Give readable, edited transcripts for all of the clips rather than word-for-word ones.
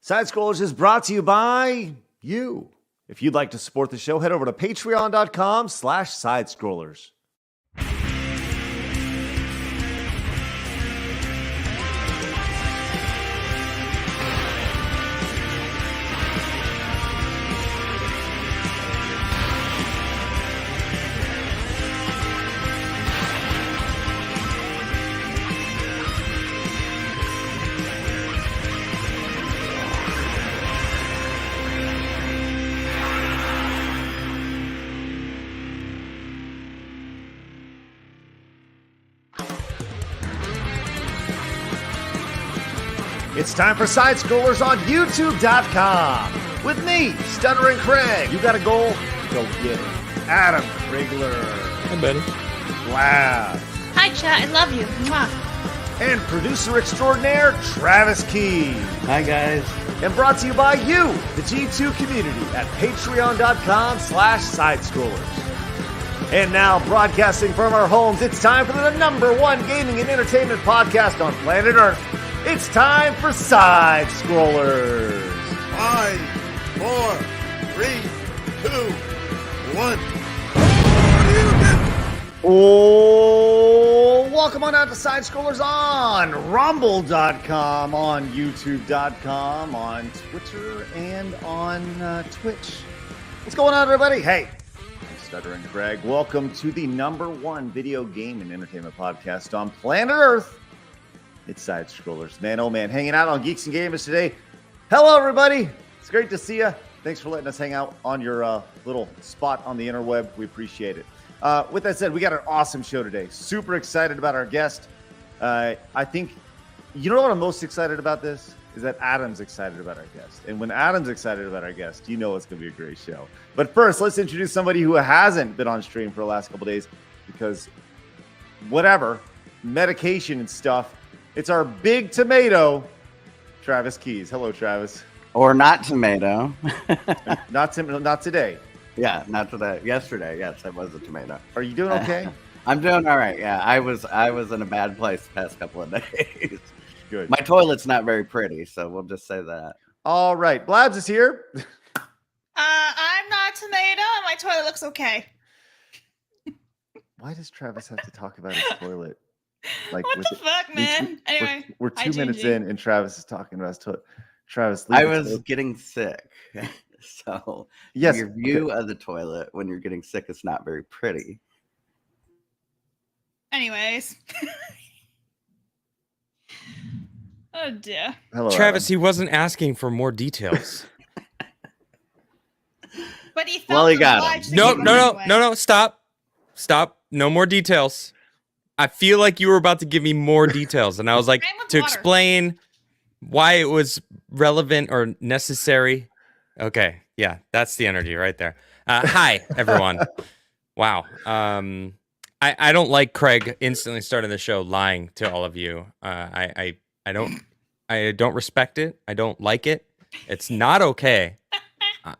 Side Scrollers is brought to you by you. If you'd like to support the show, head over to patreon.com/sidescrollers. It's time for Side Scrollers on YouTube.com. With me, Stuttering Craig. You got a goal? Go get it. Adam Krigler. Hey, buddy. Vlad. Hi, chat. I love you. Mwah. And producer extraordinaire, Travis Key. Hi, guys. And brought to you by you, the G2 community at patreon.com/sidescrollers. And now, broadcasting from our homes, it's time for the #1 gaming and entertainment podcast on planet Earth. It's time for Side Scrollers. 5, 4, 3, 2, 1. Oh, welcome on out to Side Scrollers on Rumble.com, on YouTube.com, on Twitter, and on Twitch. What's going on, everybody? Hey, I'm Stuttering Craig. Welcome to the #1 video game and entertainment podcast on planet Earth. It's Side Scrollers. Man, oh man, hanging out on Geeks and Gamers today. Hello, everybody. It's great to see you. Thanks for letting us hang out on your little spot on the interweb. We appreciate it. With that said, we got an awesome show today. Super excited about our guest. I think, you know what I'm most excited about this? Is that Adam's excited about our guest. And when Adam's excited about our guest, you know it's going to be a great show. But first, let's introduce somebody who hasn't been on stream for the last couple days because whatever, medication and stuff. It's our big tomato, Travis Keys. Hello, Travis. Or not tomato. Not today. Yeah, not today. Yesterday, yes, I was a tomato. Are you doing okay? I'm doing all right. Yeah, I was in a bad place the past couple of days. Good. My toilet's not very pretty, so we'll just say that. All right, Blabs is here. I'm not a tomato, and my toilet looks okay. Why does Travis have to talk about his toilet? Like, what the fuck, man? Anyway, we're 2 minutes in, and Travis is talking about his toilet. Travis, I was getting sick, so yes, your view of the toilet when you're getting sick is not very pretty. Anyways. Oh dear. Hello, Travis, Adam. he wasn't asking for more details. But he felt Well, he got obliged to No, give no, them no, anyway. no, no, stop. No more details. I feel like you were about to give me more details, and I was like, I'm with to water. explain why it was relevant or necessary. Okay, yeah, that's the energy right there. Hi, everyone. Wow. I don't like Craig instantly starting the show lying to all of you. I don't respect it. I don't like it. It's not okay.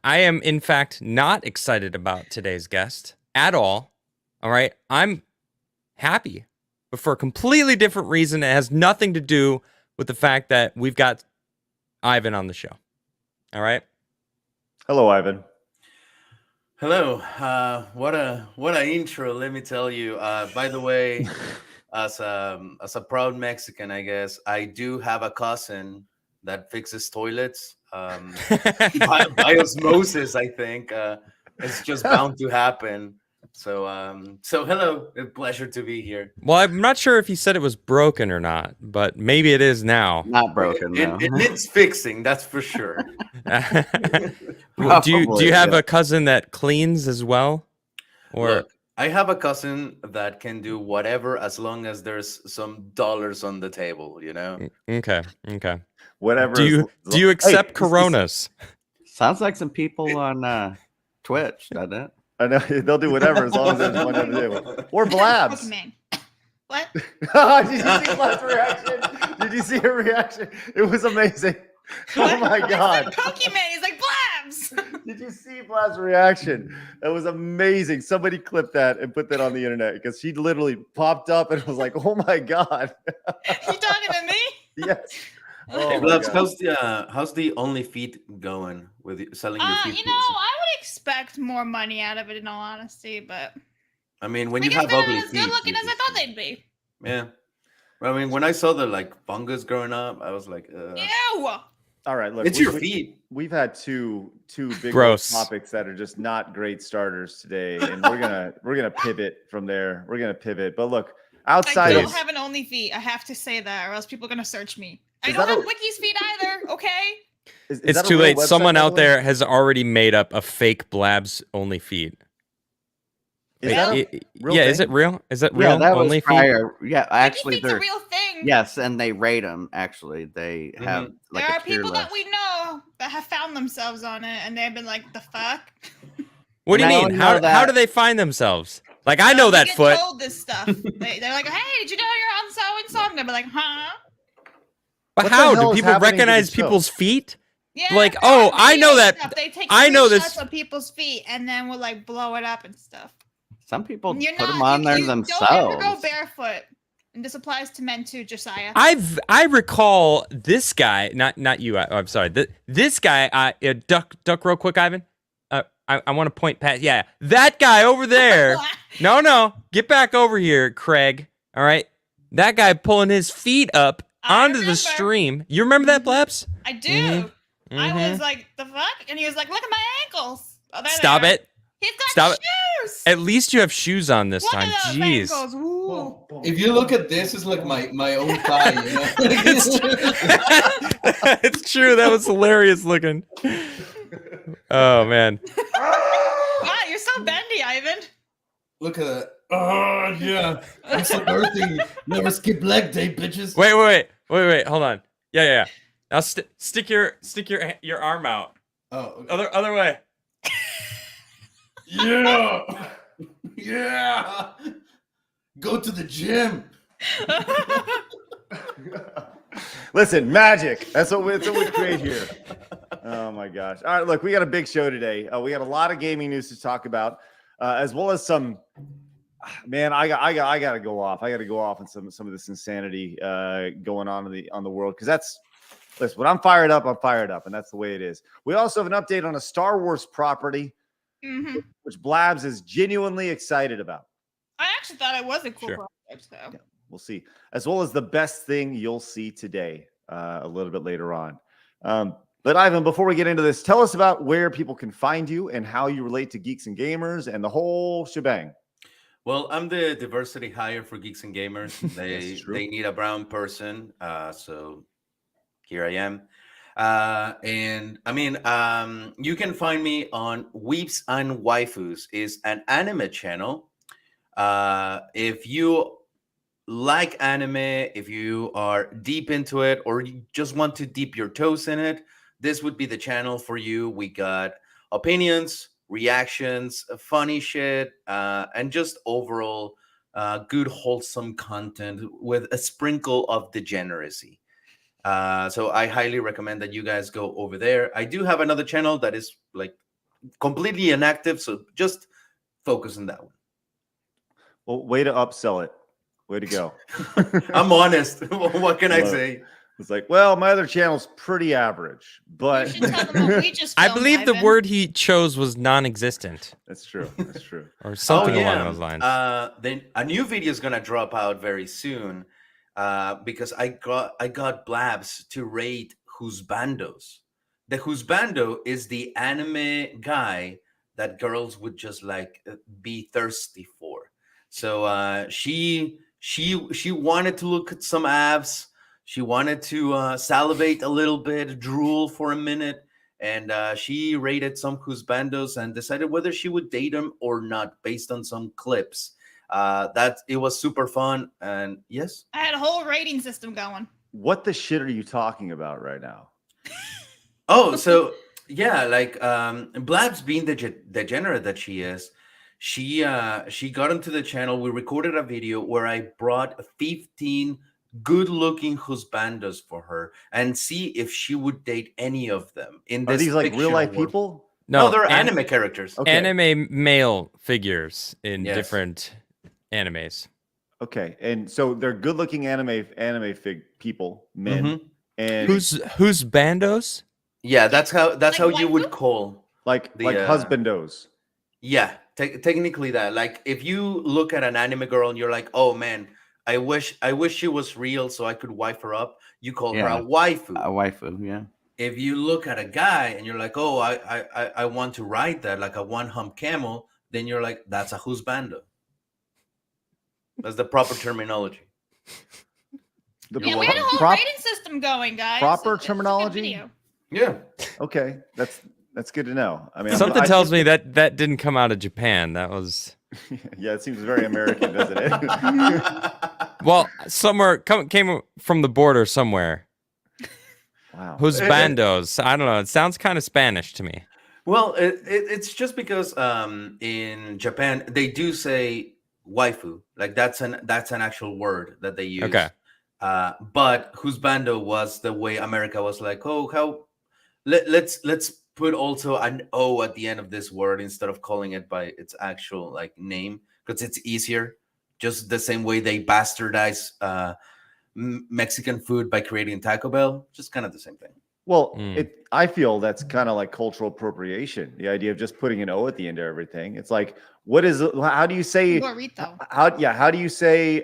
I am, in fact, not excited about today's guest at all. All right, I'm happy, but for a completely different reason. It has nothing to do with the fact that we've got Ivan on the show. All right. Hello, Ivan. Hello. What a intro. Let me tell you. By the way, as a proud Mexican, I guess I do have a cousin that fixes toilets. By osmosis, I think it's just bound to happen. So hello, a pleasure to be here. Well, I'm not sure if he said it was broken or not, but maybe it is now. Not broken, though. It needs fixing, that's for sure. do you have a cousin that cleans as well? Or Look, I have a cousin that can do whatever as long as there's some dollars on the table, you know? okay. Whatever. Do you accept Coronas? Sounds like some people on Twitch, doesn't it? I know they'll do whatever as long as there's one on the table. Or Blabs. Pokemon. What? Did you see Blabs' reaction? Did you see her reaction? It was amazing. Oh my god. Pokemon. He's like Blabs. Did you see Blabs' reaction? That was amazing. Somebody clipped that and put that on the internet because she literally popped up and was like, "Oh my god." You talking to me? Yes. Oh Hey, my Blabs, God. how's the only feet going with selling your feet? You know, I would expect more money out of it in all honesty, but I mean, when I you guess have they're ugly not as good feet, looking you as I just thought they'd be. yeah. Well, I mean, when I saw the like fungus growing up, I was like, Ew! All right, look, it's your feet. we've had two big old Gross. topics that are just not great starters today, and we're gonna pivot from there. We're gonna pivot, but look, I outside don't of have an only feet. I have to say that, or else people are gonna search me. I Is don't that have a- Wiki's feet either. Okay. is It's that a too real late. website, Someone by the out way? there has already made up a fake Blabs only feed. Is Like, that a real yeah, is thing? it real? Is it Yeah, real? that was Only feed? prior. Yeah, Wiki actually, feet's a they're real thing. yes, and they rate them. Actually, they have like There a are tier people list. that we know that have found themselves on it, and they've been like, "The fuck." What do you And I mean? only How know that- how do they find themselves? Like I know They that get foot. told this stuff. They're like, "Hey, did you know you're on so and so?" And they'll be like, "Huh?" But What the how hell do is people happening to recognize the show? people's feet? Yeah. Like, for oh, I know video that- stuff. They take I know this- screenshots of people's feet, and then we'll like blow it up and stuff. Some people You're put not, them on there you themselves. Don't ever go barefoot. And this applies to men too, Josiah. I recall this guy, not you. I'm sorry. This guy. Duck real quick, Ivan. I want to point past. Yeah, that guy over there. No, get back over here, Craig. All right, that guy pulling his feet up I onto the remember. stream. You remember that, Blabs? I do. Mhm. I Mhm. was like, "The fuck?" And he was like, "Look at my ankles." Oh, they're Stop there. it. He's got Stop it. shoes. At least you have shoes on this Look time. at those Jeez. ankles. Ooh. If you look at this, it's like my own thigh. You know? It's true. That was hilarious looking. Oh man. Wow, you're so bendy, Ivan. Look at that. Oh yeah, I'm so earthy. Never skip leg day, bitches. Wait. Hold on. Yeah. Now stick your arm out. Oh, Other way. yeah, yeah. Go to the gym. Listen, magic. That's what we create here. Oh my gosh! All right, look, we got a big show today. We got a lot of gaming news to talk about, as well as some. Man, I got to go off. I got to go off on some of this insanity going on in the world, because that's. Listen, when I'm fired up, and that's the way it is. We also have an update on a Star Wars property, which Blabs is genuinely excited about. I actually thought it was a cool Sure. project, so. Yeah, we'll see. As well as the best thing you'll see today, a little bit later on. But Ivan, before we get into this, tell us about where people can find you and how you relate to Geeks and Gamers and the whole shebang. Well, I'm the diversity hire for Geeks and Gamers. That's true. They need a brown person, so here I am. And I mean, you can find me on Weeps and Waifus, is an anime channel. If you like anime, if you are deep into it, or you just want to dip your toes in it, this would be the channel for you. We got opinions, reactions, funny shit, and just overall good, wholesome content with a sprinkle of degeneracy. So I highly recommend that you guys go over there. I do have another channel that is like completely inactive, so just focus on that one. Well, way to upsell it. Way to go. I'm honest. What can I Love it. say? It's like, well, my other channel's pretty average, but You should tell them what we just I filmed, believe the Ivan. word he chose was non-existent that's true. That's true. or something Oh, along yeah. those lines. Then a new video is gonna drop out very soon, because I got Blabs to rate Husbandos. The Husbando is the anime guy that girls would just like be thirsty for. So she wanted to look at some abs. She wanted to salivate a little bit, drool for a minute, and she rated some Husbandos and decided whether she would date him or not based on some clips. That it was super fun, and yes, I had a whole rating system going. What the shit are you talking about right now? oh, so yeah, like Blabs being the degenerate that she is, she got into the channel. We recorded a video where I brought 15 good-looking husbandos for her and see if she would date any of them. In Are this these like real fictional life world. people? No, they're anime characters. Okay. Anime male figures in Yes. different animes. Okay, and so they're good-looking anime people, men. Mhm. And Who's bandos? Yeah, that's how Like you would waifu? call. like The, husbandos. Yeah, technically that. Like if you look at an anime girl and you're like, oh man, I wish she was real so I could wife her up. You call her a Yeah. waifu. A waifu, yeah. If you look at a guy and you're like, oh, I want to ride that like a one hump camel, then you're like, that's a husbando. That's the proper terminology. Yeah, we had a whole rating system going, guys. Proper It's a good terminology? video. Yeah. Okay, that's good to know. I mean, Something tells me that didn't come out of Japan. That was yeah, it seems very American, doesn't it? well, somewhere came from the border somewhere. Wow. Who's bandos? I don't know. It sounds kind of Spanish to me. Well, it's just because in Japan they do say waifu, like that's an actual word that they use. Okay. But husbando was the way America was like, oh, how let's put also an O at the end of this word instead of calling it by its actual like name because it's easier. Just the same way they bastardize Mexican food by creating Taco Bell, just kind of the same thing. Well, I feel that's kind of like cultural appropriation. The idea of just putting an O at the end of everything. It's like, how do you say, Burrito. how do you say,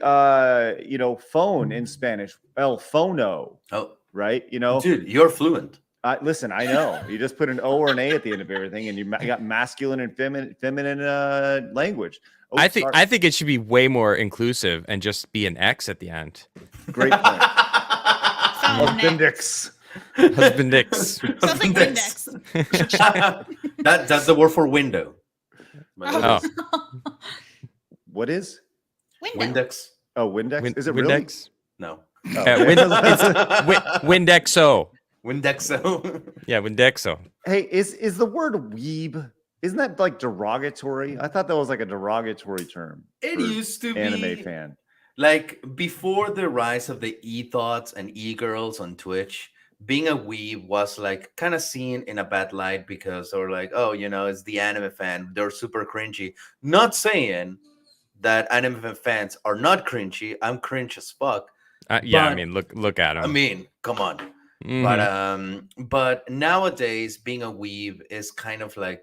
phone in Spanish? El fono, Oh, right? You know, dude, you're fluent. listen, I know you just put an O or an A at the end of everything and you got masculine and feminine language. Oh, I think it should be way more inclusive and just be an X at the end. Great point. Found Appendix. Husbandix. Sounds like Windex. That's the word for window. Oh. What is? Window. Windex? Oh, Windex. Is it really? Windex? No. Oh. Windexo. Windexo. Yeah, Windexo. Hey, is the word weeb? Isn't that like derogatory? I thought that was like a derogatory term. It for used to be anime fan. like before the rise of the e-thoughts and e-girls on Twitch. Being a weeb was like kind of seen in a bad light because they were like, oh, it's the anime fan. They're super cringy. Not saying that anime fans are not cringy. I'm cringe as fuck. Yeah, But- I mean, look at him. I mean, come on. Mhm. But nowadays being a weeb is kind of like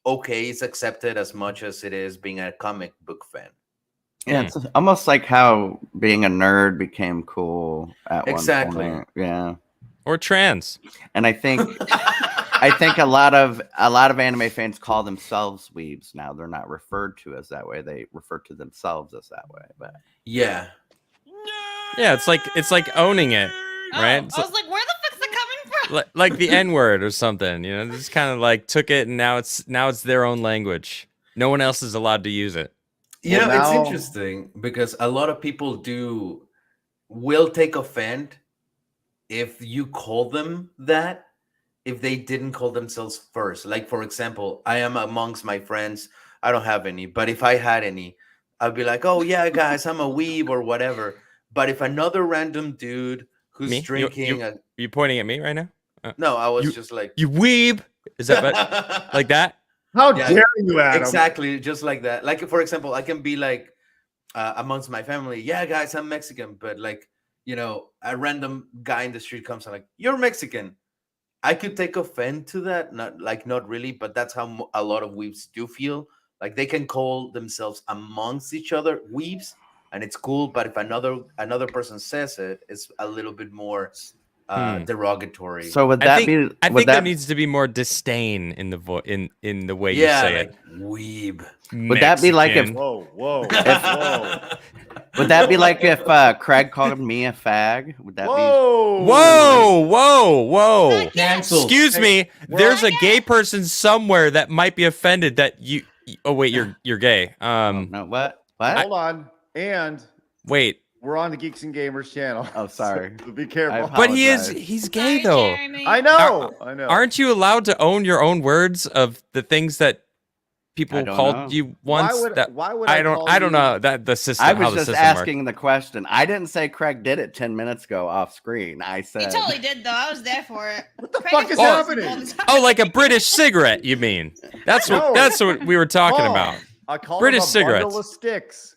okay, it's accepted as much as it is being a comic book fan. Yeah, it's almost like how being a nerd became cool at Exactly. one point. Yeah. Or trans. And I think a lot of anime fans call themselves weebs now. They're not referred to as that way. They refer to themselves as that way. But Yeah. Yeah, it's like owning it, right? Oh, I was like, where the fuck's it coming from? Like the N-word or something, just kind of like took it and now it's their own language. No one else is allowed to use it. Well, It's now- interesting because a lot of people will take offend if you call them that if they didn't call themselves first. Like, for example, I am amongst my friends. I don't have any, but if I had any, I'd be like, oh yeah, guys, I'm a weeb or whatever. But if another random dude who's Me? drinking You pointing at me right now? no, I was just like You weeb. Is that like that? How Yeah, dare you, Adam? exactly, just like that. Like, for example, I can be like amongst my family, yeah, guys, I'm Mexican, but like, a random guy in the street comes and like, you're Mexican. I could take offense to that, not really, but that's how a lot of weebs do feel. Like they can call themselves amongst each other weebs, and it's cool. But if another person says it, it's a little bit more derogatory. so would I that be? think would there that needs to be more disdain in the in the way yeah, you say like it. weeb. Would that be like if- Mexican. Whoa, whoa. Would that be like if Craig called me a fag? Would that Whoa! Cancelled. Excuse me. We're- There's a gay person somewhere that might be offended that you. Oh wait, you're gay. be? No, what? Hold on. And Wait. we're on the Geeks and Gamers channel. Oh, sorry. So be careful. But he's Sorry, gay though. Jeremy. I know. I know. Aren't you allowed to own your own words of the things that people I don't called know. you once? Why would I call don't you- know that the system. I how was the just system asking the question. I didn't say Craig did it 10 minutes ago off screen. I He said totally did, though. I was there for it. What the fuck is happening? Oh, like a British cigarette? You mean? That's No. what we were talking Oh, about. I call British him a bundle cigarettes. of sticks.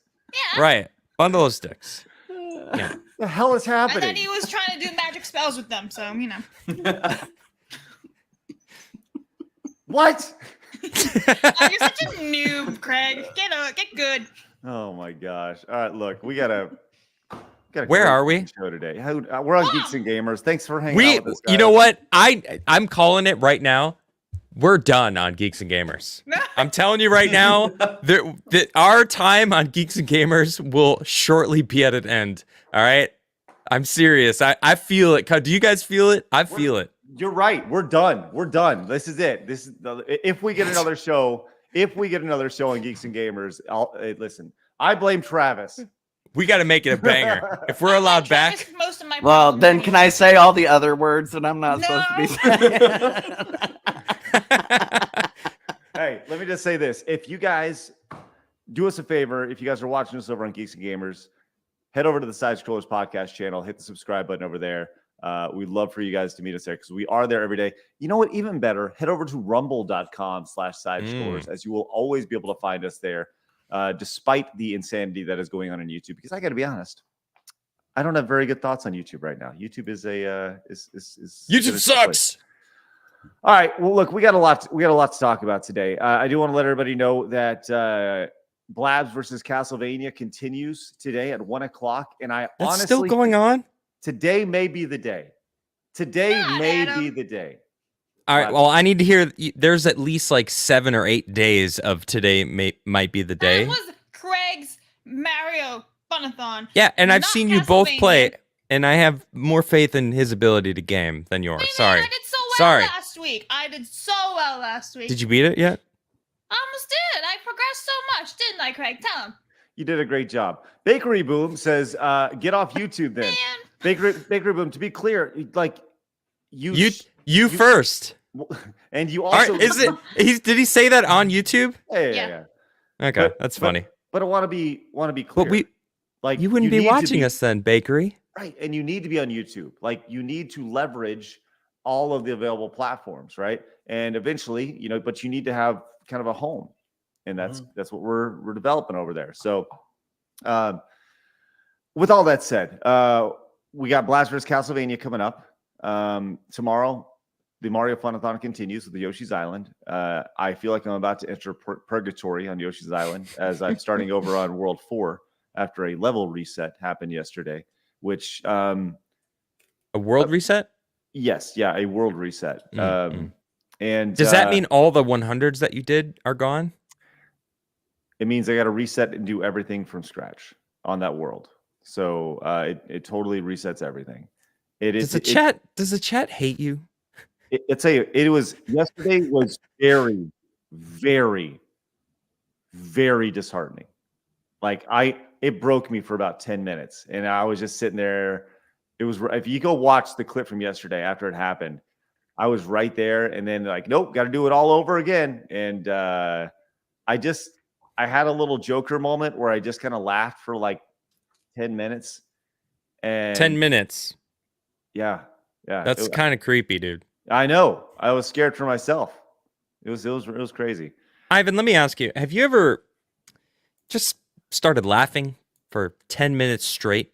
Yeah. Right? Bundle of sticks. Yeah. The hell is And then happening? he was trying to do magic spells with them, so you know. What? Oh, you're such a noob, Craig. Get good. Oh my gosh! All right, look, we got a Where great are we? show today? We're on Geeks and Gamers. Thanks for hanging out with us, guys. You know what? I'm calling it right now. We're done on Geeks and Gamers. I'm telling you right now that our time on Geeks and Gamers will shortly be at an end. All right? I'm serious. I feel it. Do you guys feel it? I feel it. You're right. We're done. We're done. This is it. If we get another show on Geeks and Gamers, listen. I blame Travis. We got to make it a banger. If we're allowed Travis back. is most of my Well, problem. then can I say all the other words that I'm not supposed to be saying? Hey, let me just say this. If you guys do us a favor, if you guys are watching us over on Geeks and Gamers, head over to the Side Scrollers podcast channel, hit the subscribe button over there. We'd love for you guys to meet us there because we are there every day. You know what? Even better, head over to rumble.com/sidescrollers as you will always be able to find us there, despite the insanity that is going on YouTube. Because I got to be honest, I don't have very good thoughts on YouTube right now. YouTube is YouTube sucks. All right. Well, look, we got a lot to talk about today. I do want to let everybody know that Blabs versus Castlevania continues today at 1:00, and That's honestly still going on. Today may be the day. Today may be the day. All right. Well, I need to hear. There's at least like 7 or 8 days of today might be the day. That was Craig's Mario Funathon. Yeah, and I've not seen you both Castlevania. play, and I have more faith in his ability to game than yours. What do you Sorry. mean? I did so well Sorry. last week. I did so well last week. Did you beat it yet? I almost did. I progressed so much, didn't I, Craig? Tell him. You did a great job. Bakery Boom says, "Get off YouTube then." Man. Bakery Boom. To be clear, like You first. and you All also right, is it? Did he say that on YouTube? Yeah. Okay, that's funny. But I want to be clear. But like you wouldn't be need to watching us then, Bakery. right? And you need to be on YouTube. Like you need to leverage all of the available platforms, right? And eventually, but you need to have kind of a home, and that's what we're developing over there. So, with all that said, we got Blast vs. Castlevania coming up tomorrow. The Mario Funathon continues with the Yoshi's Island. I feel like I'm about to enter purgatory on Yoshi's Island as I'm starting over on World 4 after a level reset happened yesterday, which A world reset? yes, yeah, a world reset. And Does that mean all the 100s that you did are gone? it means I got to reset and do everything from scratch on that world? So it totally resets everything. Does the chat hate you? It was yesterday was very, very, very disheartening. Like it broke me for about 10 minutes, and I was just sitting there. It was, if you go watch the clip from yesterday after it happened, I was right there, and then like, nope, got to do it all over again. And I had a little Joker moment where I just kind of laughed for like 10 minutes. And 10 minutes. Yeah. That's kind of creepy, dude. I know. I was scared for myself. It was crazy. Ivan, let me ask you, have you ever just started laughing for 10 minutes straight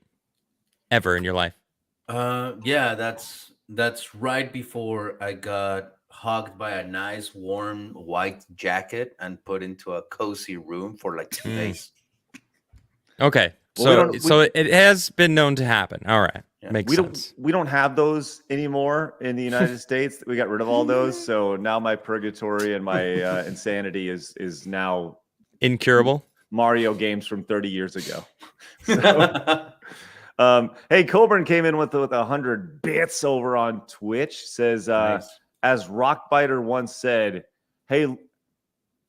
ever in your life? Yeah, that's right before I got hugged by a nice warm white jacket and put into a cozy room for like 2 days. Okay. Well, So it has been known to happen. All right. Yeah. Makes sense. We don't have those anymore in the United States. We got rid of all those. So now my purgatory and my insanity is now Incurable. Mario games from 30 years ago. So, hey, Coburn came in with 100 bits over on Twitch. Says, Nice. as Rockbiter once said, "Hey,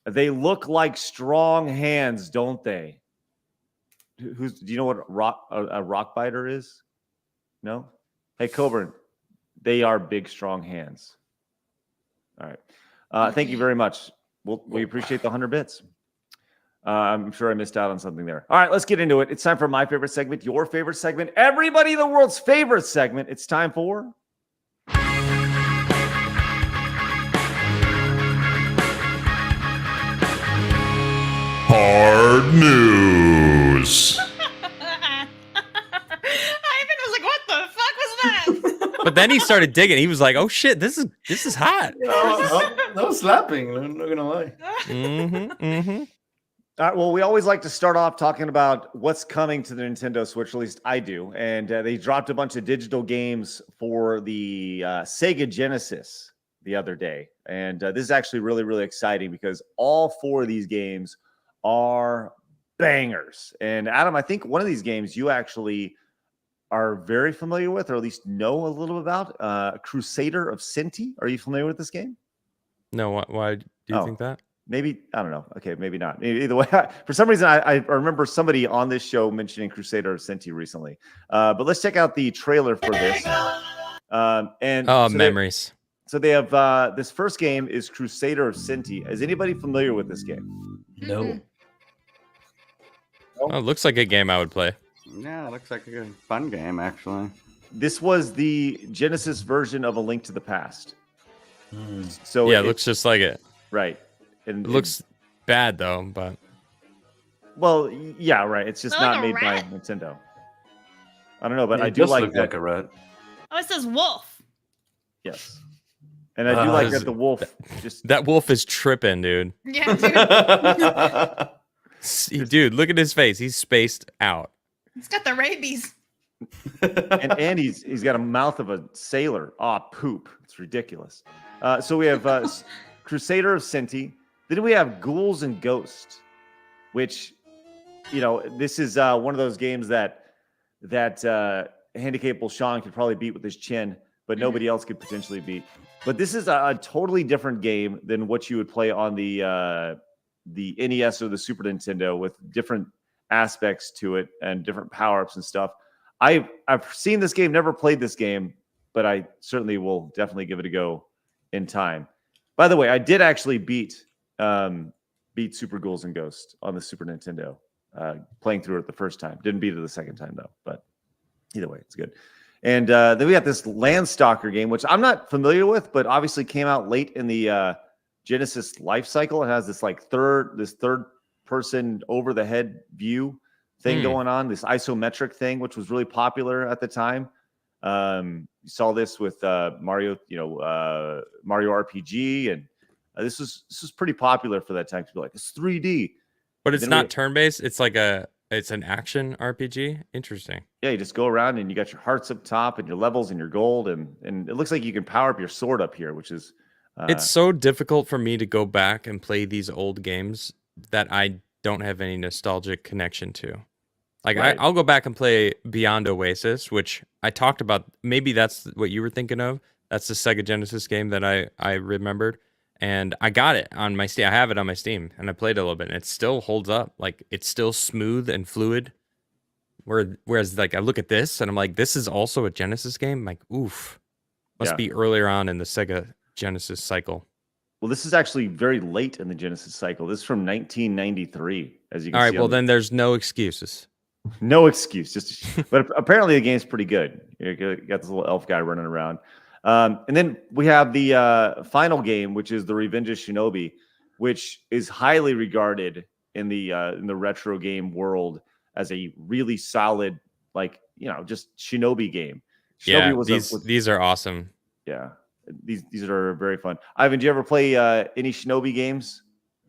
they look like strong hands, don't they?" Do you know what a Rockbiter is? No? Hey, Coburn, they are big, strong hands. All right. Thank you very much. We appreciate the 100 bits. I'm sure I missed out on something there. All right, let's get into it. It's time for my favorite segment, your favorite segment, everybody in the world's favorite segment. It's time for... Hard news. Ivan was like, what the fuck was that? But then he started digging. He was like, "Oh shit, this is hot." No slapping. I'm not gonna lie. All right, well, we always like to start off talking about what's coming to the Nintendo Switch. At least I do. And they dropped a bunch of digital games for the Sega Genesis the other day. And this is actually really, really exciting because all 4 of these games are bangers. And Adam, I think one of these games you actually are very familiar with, or at least know a little about, Crusader of Sinti. Are you familiar with this game? No, why do you think that? Maybe, I don't know. Okay, maybe not. Either way, for some reason, I remember somebody on this show mentioning Crusader of Sinti recently. But let's check out the trailer for this. Memories. So they have this first game is Crusader of Sinti. Is anybody familiar with this game? No. Oh, it looks like a game I would play. Yeah, it looks like a good, fun game, actually. This was the Genesis version of A Link to the Past. So yeah, it looks just like it. Right. And it looks bad though, but well, yeah, right. It's just not made by Nintendo. I don't know, but I do like that. Like a rat. Oh, it says wolf. Yes, and I do like that the wolf just that wolf is tripping, dude. Yeah, dude. Dude, look at his face. He's spaced out. He's got the rabies. and he's got a mouth of a sailor. Poop. It's ridiculous. So we have Crusader of Sinti. Then we have Ghouls and Ghosts, which, this is one of those games that handicapable Sean could probably beat with his chin, but nobody else could potentially beat. But this is a totally different game than what you would play on the NES or the Super Nintendo, with different aspects to it and different power-ups and stuff. I've seen this game, never played this game, but I certainly will definitely give it a go in time. By the way, I did actually beat Super Ghouls and Ghosts on the Super Nintendo, playing through it the first time. Didn't beat it the second time though, but either way, it's good. And then we got this Landstalker game, which I'm not familiar with, but obviously came out late in the Genesis life cycle. It has this third person over the head view thing going on, this isometric thing, which was really popular at the time. You saw this with Mario RPG, and this was pretty popular for that time to be like, it's 3D. But it's not turn-based. It's like it's an action RPG. Interesting. Yeah, you just go around and you got your hearts up top and your levels and your gold, and it looks like you can power up your sword up here, which is it's so difficult for me to go back and play these old games that I don't have any nostalgic connection to. Like, right. I'll go back and play Beyond Oasis, which I talked about. Maybe that's what you were thinking of. That's the Sega Genesis game that I remembered. And I got it on my Steam. I have it on my Steam, and I played it a little bit, and it still holds up. Like, it's still smooth and fluid. Whereas, like, I look at this, and I'm like, this is also a Genesis game? I'm like, oof. Must be earlier on in the Sega Genesis cycle. Well, this is actually very late in the Genesis cycle. This is from 1993, as you can see. All right, well, then there's no excuses. No excuse. But apparently the game's pretty good. You got this little elf guy running around. And then we have the final game, which is the Revenge of Shinobi, which is highly regarded in the retro game world as a really solid, just Shinobi game. Shinobi these are awesome. Yeah, these are very fun. Ivan, do you ever play any Shinobi games?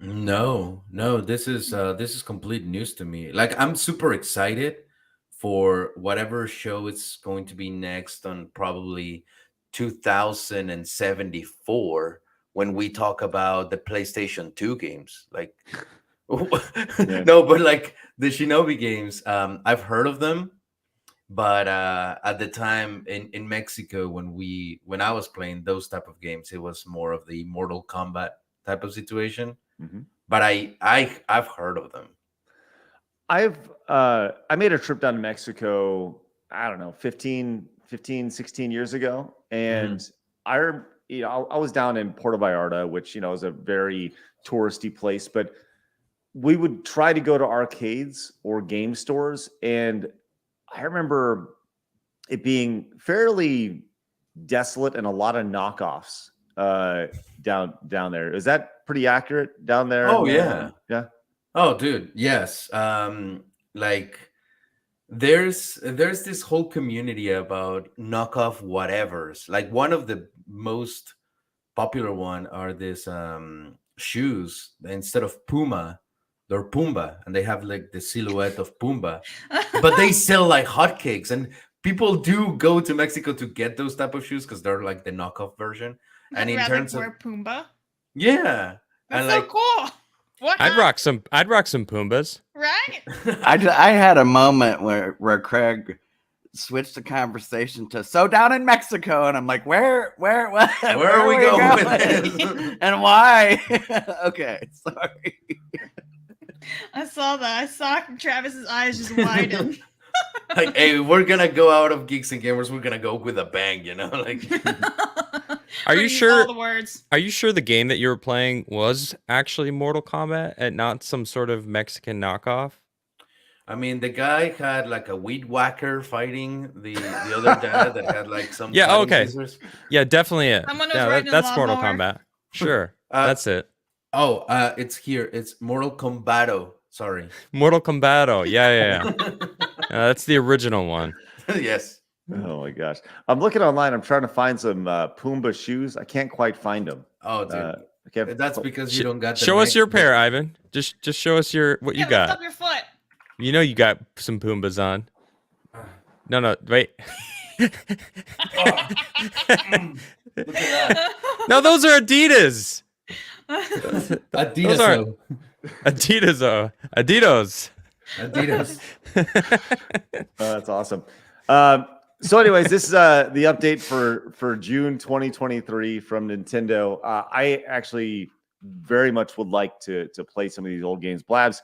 No. This is complete news to me. Like, I'm super excited for whatever show it's going to be next on probably 2074 when we talk about the PlayStation 2 games. Like, no, but like the Shinobi games, I've heard of them, but at the time in Mexico when I was playing those type of games, it was more of the Mortal Kombat type of situation. Mm-hmm. But I've heard of them. I made a trip down to Mexico, I don't know, 15, 16 years ago. And I was down in Puerto Vallarta, which, is a very touristy place, but we would try to go to arcades or game stores. And I remember it being fairly desolate and a lot of knockoffs down there. Is that pretty accurate down there? Oh, yeah. Yeah. Oh, dude. Yes. Like there's this whole community about knockoff whatevers. Like one of the most popular one are these shoes. Instead of Puma, they're Pumbaa, and they have like the silhouette of Pumbaa, but they sell like hotcakes, and people do go to Mexico to get those type of shoes because they're like the knockoff version. And in terms of Pumbaa. yeah, That's and so like cool. What? I'd rock some Pumbas. Right? I had a moment where Craig switched the conversation to so down in Mexico, and I'm like, where are we going with this? and why? Okay, sorry. I saw that. I saw Travis's eyes just widen. like, hey, we're gonna go out of Geeks and Gamers. We're gonna go with a bang, you know. Like, Are you Use sure? all the words. Are you sure the game that you were playing was actually Mortal Kombat and not some sort of Mexican knockoff? I mean, the guy had like a weed whacker fighting the other dad that had like some. Yeah, cutting okay. scissors. Yeah, definitely it. Someone was Yeah, riding a that's Mortal lawnmower. Kombat. Sure, that's it. Oh, it's here. It's Mortal Kombato. Sorry. Mortal Kombat. Yeah. That's the original one. Yes. Oh my gosh. I'm looking online. I'm trying to find some Pumbaa shoes. I can't quite find them. Oh, dude. I can't, That's because you don't got. Show us your pair, Ivan. Just show us what you Yeah, lift got. up your foot. You know you got some Pumbas on. No, wait. Look at that. No, those are Adidas. Adidas. aren't- Adidas. Adidas. that's awesome. So, anyways, this is the update for June 2023 from Nintendo. I actually very much would like to play some of these old games. Blabs,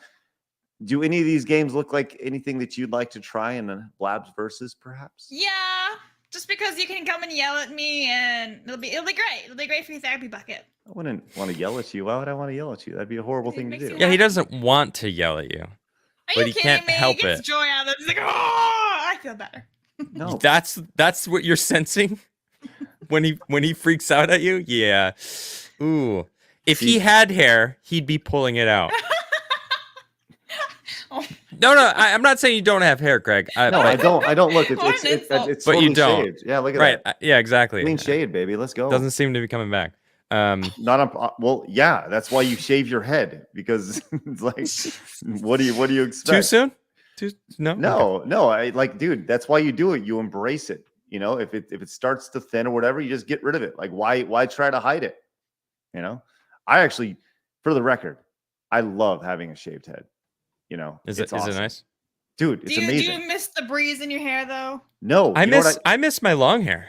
do any of these games look like anything that you'd like to try in a Blabs versus, perhaps? Yeah, just because you can come and yell at me, and it'll be great. It'll be great for your therapy bucket. I wouldn't want to yell at you. Why would I want to yell at you? That'd be a horrible It thing to makes do. you Yeah, he doesn't want to yell at you. Are But you he kidding can't me? help He gets it. joy out of it. He's like, oh, I feel better. No. That's what you're sensing when he freaks out at you. Yeah. Ooh. If he had hair, he'd be pulling it out. Oh. No, I'm not saying you don't have hair, Craig. No, I don't. I don't look. It's What an insult. But you totally don't. shaved. Yeah, look at right. that. Yeah, exactly. Clean shade, baby. Let's go. Doesn't seem to be coming back. Not on. Well, yeah. That's why you shave your head, because it's like, what do you expect? Too soon? No. No. I like, dude. That's why you do it. You embrace it. You know, if it starts to thin or whatever, you just get rid of it. Like, why try to hide it? You know, I actually, for the record, I love having a shaved head. You know, Is it's it awesome. nice? Dude? It's amazing. Do you miss the breeze in your hair though? No, I you know what miss my long hair.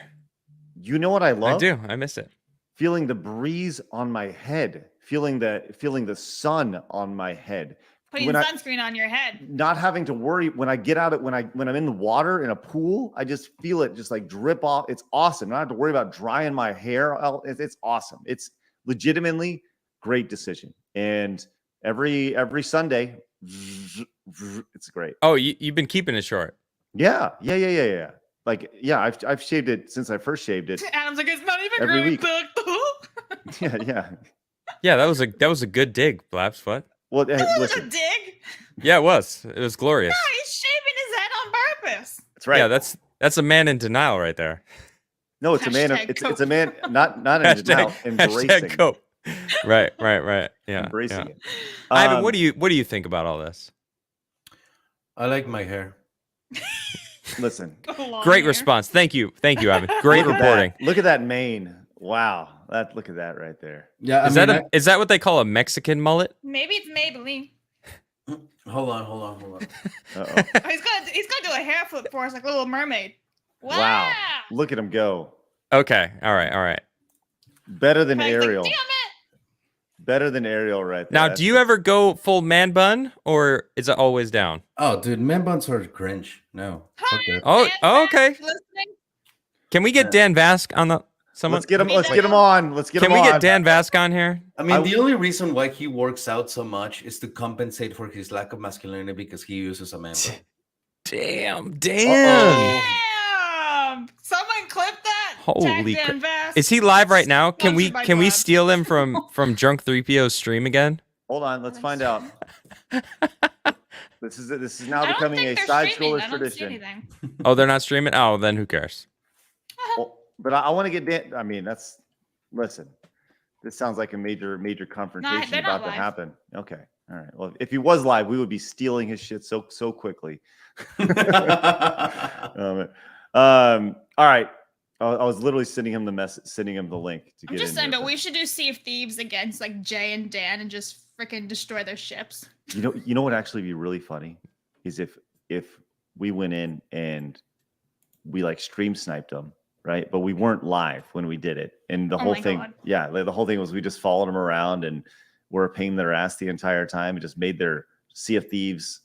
you know what I love? I do. I miss it. Feeling the breeze on my head, feeling the sun on my head. Putting When I- sunscreen on your head. Not having to worry when I get out when I'm in the water in a pool, I just feel it just like drip off. It's awesome. I don't have to worry about drying my hair out. It's awesome. It's legitimately great decision. And every Sunday, it's great. Oh, you've been keeping it short. Yeah. Like, yeah, I've shaved it since I first shaved it. Adam's like, it's not even Every growing week. back. Yeah. Yeah, that was a good dig, Blabs. What? Well, hey, That was a listen, dig. Yeah, it was. It was glorious. No, he's shaving his head on purpose. that's right. Yeah, that's a man in denial right there. No, it's a man. Hashtag It's cope. a man. Not in denial, embracing. hashtag cope. Right. Yeah. Embracing yeah. it. Ivan, what do you think about all this? I like my hair. Listen? Long Great hair. response. Thank you, Ivan. Great Look at reporting. that. Look at that mane. Wow. Look at that right there. Yeah. Is that what they call a Mexican mullet? Maybe it's Maybelline. Hold on. Uh-oh. Oh, he's gonna do a hair flip for us like Little Mermaid. Wow. Look at him go. Okay. All right. Better than Craig's like, Ariel. damn it. Better than Ariel right there. Now, That's do you ever go full man bun or is it always down? Oh, dude, man buns are cringe. No. Fuck that. Oh, Dan okay. Vask listening? Can we get Dan Vask on the someone? Let's get him. Me Let's too. get him on. Let's get Can him we on. get Dan Vask on here? I mean, the only reason why he works out so much is to compensate for his lack of masculinity because he uses a man bun. Damn. Damn! Someone clip that. Holy Tag Dan crap. Vask. Is he live right now? Can we Sponsored by Blab. steal him from Drunk 3PO's stream again? Hold on. Let's find out. This is now I don't becoming a think they're side streaming. scroller I don't see tradition. anything. Oh, they're not streaming. Oh, then who cares? Well, but I want to get Dan. I mean, listen. This sounds like a major confrontation they're not about to live. happen. Okay, all right. Well, if he was live, we would be stealing his shit so quickly. All right. I was literally sending him the link to I'm get just in saying, here, but we should do Sea of Thieves against like Jay and Dan and just freaking destroy their ships. You know what would actually be really funny is if we went in and we like stream sniped them, right? But we weren't live when we did it, and the whole thing, God. yeah, like, the whole thing was we just followed them around and were a pain in their ass the entire time, and just made their Sea of Thieves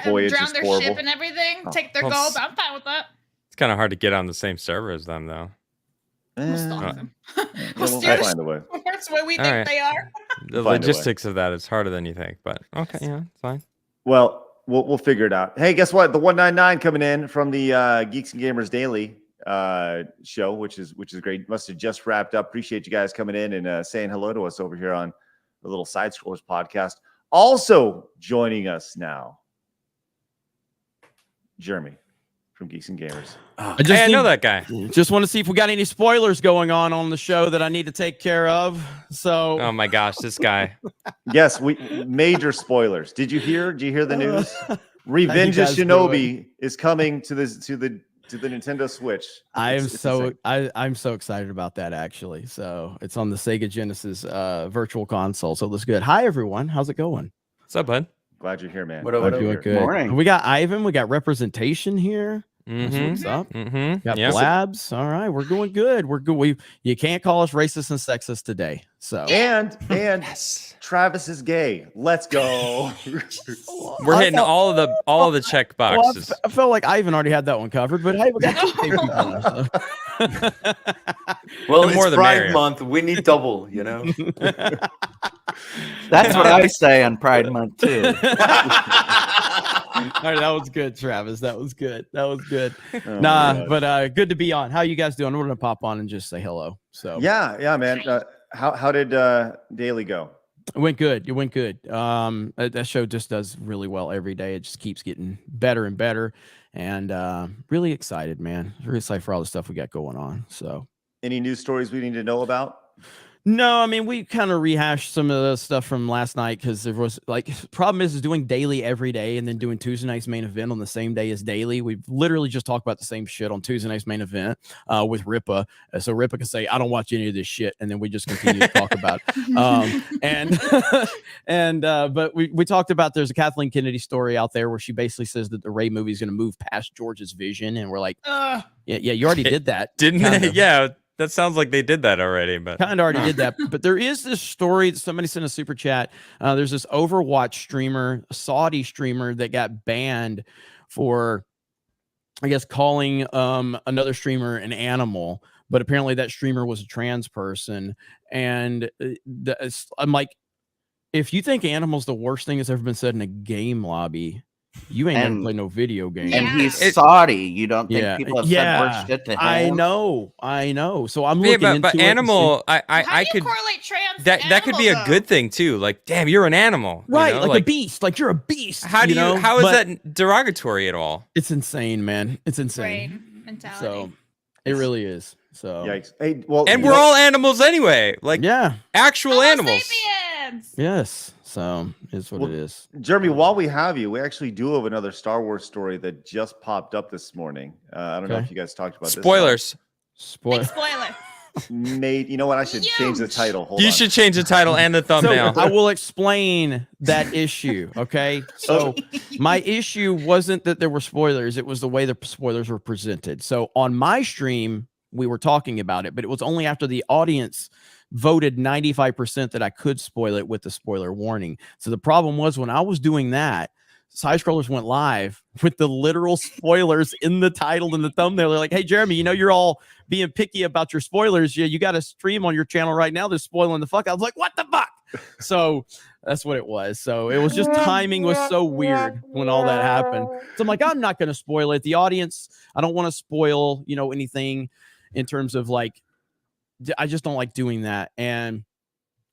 voyage drown just their horrible. ship and everything, take their well, gold. I'm fine with that. It's kind of hard to get on the same server as them, though. We'll stalk Eh, them. we'll We'll steer the find a way. course where we All think right. they are. The Find a way. logistics of that is harder than you think, but okay, yeah, it's fine. Well, we'll figure it out. Hey, guess what? The 199 coming in from the Geeks and Gamers Daily show, which is great. Must have just wrapped up. Appreciate you guys coming in and saying hello to us over here on the Little Side Scrollers podcast. Also joining us now, Jeremy from Geeks and Gamers. I know that guy. Just want to see if we got any spoilers going on the show that I need to take care of. So, Oh my gosh, this guy. Yes, major spoilers. Did you hear the news? Revenge of guys doing? Shinobi is coming to the Nintendo Switch. I'm It's insane. I'm so excited about that actually. So it's on the Sega Genesis virtual console. So it looks good. Hi everyone, how's it going? What's up, bud? Glad you're here, man. What up, Glad what you're up? here. Doing good. Morning. We got Ivan. We got representation here. That's Mm-hmm. what's up? Mm-hmm. Got Yeah. Blabs. All right, we're doing good. We're good. You can't call us racist and sexist today. So And Travis is gay. Let's go. We're hitting all of the check Well, boxes. I felt like Ivan already had that one covered, but hey, we got two gay people on, so. Well, The it's more the Pride merrier. Month. We need double, you know? That's what I say on Pride Month too. All right, that was good, Travis. That was good. Oh, Nah, but good to be on. How you guys doing? We're gonna pop on and just say hello. So yeah, man. How did Daily go? it went good. It went good. That show just does really well every day. It just keeps getting better and better, and really excited, man. Really excited for all the stuff we got going on. So. Any news stories we need to know about? No, I mean, we kind of rehashed some of the stuff from last night because there was like, problem is doing daily every day and then doing Tuesday night's main event on the same day as daily. We've literally just talked about the same shit on Tuesday night's main event with Ripa. So Ripa can say, I don't watch any of this shit. And then we just continue to talk about it. But we talked about there's a Kathleen Kennedy story out there where she basically says that the Ray movie is going to move past George's vision. And we're like, yeah, you already did that. Didn't Kind they? of. Yeah, that sounds like they did that already. But Kind of already did that, but there is this story that somebody sent a super chat. There's this Overwatch streamer, a Saudi streamer that got banned for, I guess, calling another streamer an animal. But apparently that streamer was a trans person, and I'm like, if you think animal's the worst thing that's ever been said in a game lobby, you ain't never played no video game. And he's It- Saudi. You don't think people have said worse shit to him? I know. So I'm yeah, looking into but it and animal, How I do you could correlate trans that could be a animal, good thing too. Like, damn, you're an animal, you right, know? like a beast, like you're a beast. How do you? know? How is But that derogatory at all? It's insane, man. It's though? insane. Brain mentality. So it really is. So Yikes! Hey, well, And you we're know- all animals anyway, like yeah, actual Homo animals. sapiens! yes. So it's what Well, it is. Jeremy, while we have you, we actually do have another Star Wars story that just popped up this morning. I don't know Okay. if you guys talked about Spoilers. Spoil. Big spoiler. this. You know what? I should change the Huge. title. Hold You on. should change the title and the So thumbnail. I will explain that issue. Okay. So my issue wasn't that there were spoilers; it was the way the spoilers were presented. So on my stream, we were talking about it, but it was only after the audience voted 95% that I could spoil it with the spoiler warning. So the problem was when I was doing that, Side Scrollers went live with the literal spoilers in the title and the thumbnail. They're like, hey, Jeremy, you know, you're all being picky about your spoilers. Yeah, you got a stream on your channel right now. They're spoiling the fuck. I was like, what the fuck? So that's what it was. So it was just timing was so weird when all that happened. So I'm like, I'm not going to spoil it. The audience, I don't want to spoil, you know, anything in terms of like, I just don't like doing that. And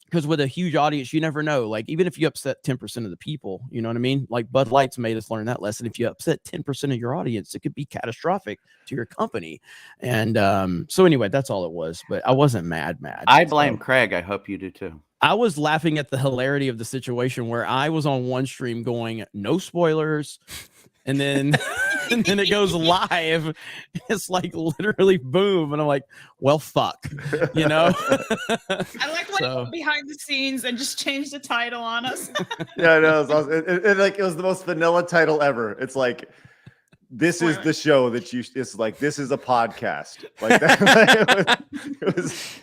because with a huge audience, you never know. Like, even if you upset 10% of the people, you know what I mean? Like, Bud Light's made us learn that lesson. If you upset 10% of your audience, it could be catastrophic to your company. And so anyway, that's all it was. But I wasn't mad. I blame So, Craig. I hope you do too. I was laughing at the hilarity of the situation where I was on one stream going, no spoilers. And then and then it goes live. It's like literally boom. And I'm like, well, fuck, you know? I like when So- you go behind the scenes and just change the title on us. Yeah, I know. It was awesome. It was the most vanilla title ever. It's like, this is the show that you. It's like, this is a podcast. Like that. it was.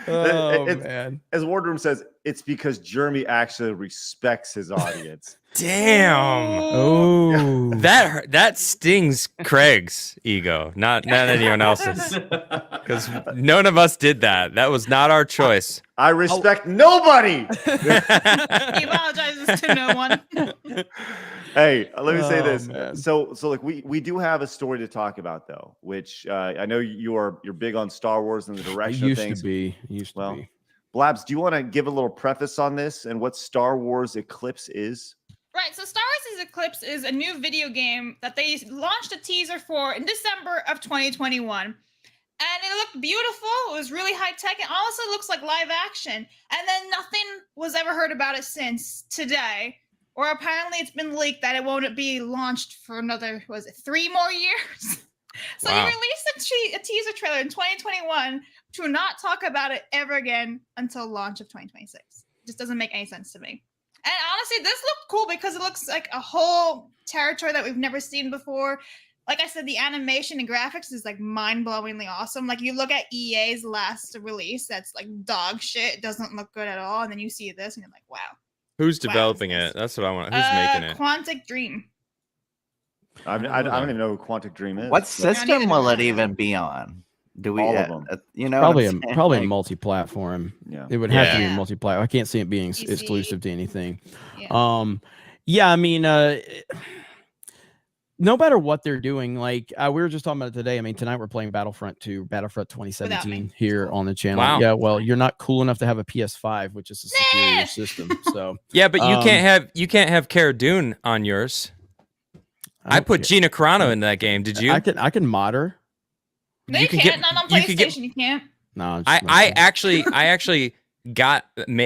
Oh, It's- man. As Wardroom says, it's because Jeremy actually respects his audience. Damn. Oh, That stings Craig's ego, not anyone else's. Because none of us did that. That was not our choice. I respect nobody. He apologizes to no one. Hey, let me say Oh, this. man. So like we do have a story to talk about though, which I know you're big on Star Wars and the it direction of used things. to be. It used to Well, be. Blabs, do you want to give a little preface on this and what Star Wars Eclipse is? Right, so Star Wars Eclipse is a new video game that they launched a teaser for in December of 2021. And it looked beautiful. It was really high tech. It also looks like live action. And then nothing was ever heard about it since today. Or apparently it's been leaked that it won't be launched for another, 3 more years? So Wow. you released a teaser trailer in 2021 to not talk about it ever again until launch of 2026. Just doesn't make any sense to me. And honestly, this looked cool because it looks like a whole territory that we've never seen before. Like I said, the animation and graphics is like mind-blowingly awesome. Like you look at EA's last release, that's like dog shit. It doesn't look good at all. And then you see this and you're like, wow. Who's Wow, developing this- it? That's what I want. Who's making it? Quantic Dream. I don't even know who Quantic Dream is. What but- system will it even be on? Do we? All of them. You know, Probably what a I'm saying? probably Like, multi-platform. Yeah. It would have to be Yeah. multi-platform. I can't see it being PC. exclusive to anything. Yeah. Yeah, I mean, no matter what they're doing, like we were just talking about it today. I mean, tonight we're playing Battlefront 2, Battlefront 2017 here on the channel. Wow. Yeah, well, you're not cool enough to have a PS5, which is a superior Nah. system. So Yeah, but you Um, can't have Cara Dune on yours. I don't put care. Gina Carano in that game. Did you? I can mod her. No, you you can can't. get- Not on you can get- PlayStation, you can't. No, I'm I just messing. actually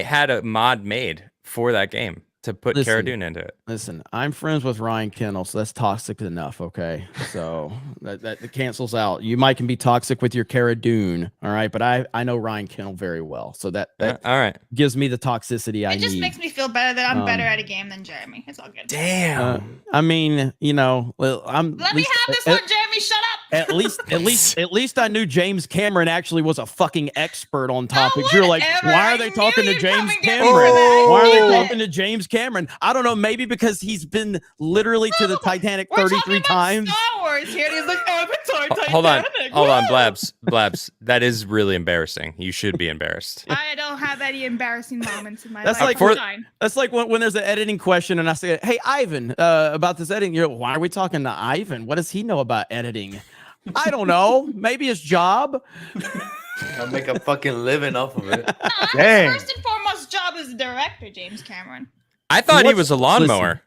had a mod made for that game to put Cara Listen. Dune into it. Listen, I'm friends with Ryan Kennel, so that's toxic enough. Okay, so that cancels out. You might can be toxic with your Cara Dune, all right, but I know Ryan Kennel very well, so that All right. gives me the toxicity I It just need. makes me feel better that I'm better Um, at a game than Jeremy. It's all good. Damn. I mean, you know, well, I'm Let me have this one, Jeremy. Shut up. At least I knew James Cameron actually was a fucking expert on topics. You're like, whatever. why are I they knew talking to you'd James come and get Cameron? me for that. Why are I they knew talking it. to James Cameron? I don't know. Maybe because he's been literally to the No, Titanic We're 33 talking about times. Star Wars here. And he's like, Avatar, Hold on. Titanic, Hold on, woo!" Blabs. That is really embarrassing. You should be embarrassed. I don't have any embarrassing moments in my That's life. like I'm for- fine. That's like when there's an editing question and I say, hey, Ivan, about this editing. You're like, why are we talking to Ivan? What does he know about editing? I don't know. Maybe his job. I'll make a fucking living off of it. Dang. His first and foremost job is director, James Cameron. I thought he What's- was a lawnmower.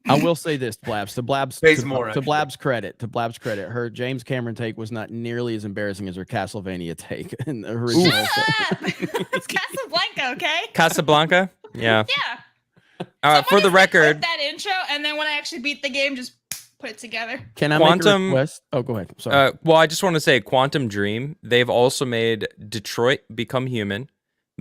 I will say this, Blabs. To Blabs, Pays to, more, to actually. Blabs' credit, her James Cameron take was not nearly as embarrassing as her Castlevania take in the original. Shut up. It's Casablanca, okay? Casablanca? Yeah. Yeah. For Someone the just, like, record, wrote that intro, and then when I actually beat the game, just put it together. Can I make a Quantum- request? Oh, go ahead. Sorry. well, I just want to say Quantum Dream. They've also made Detroit Become Human,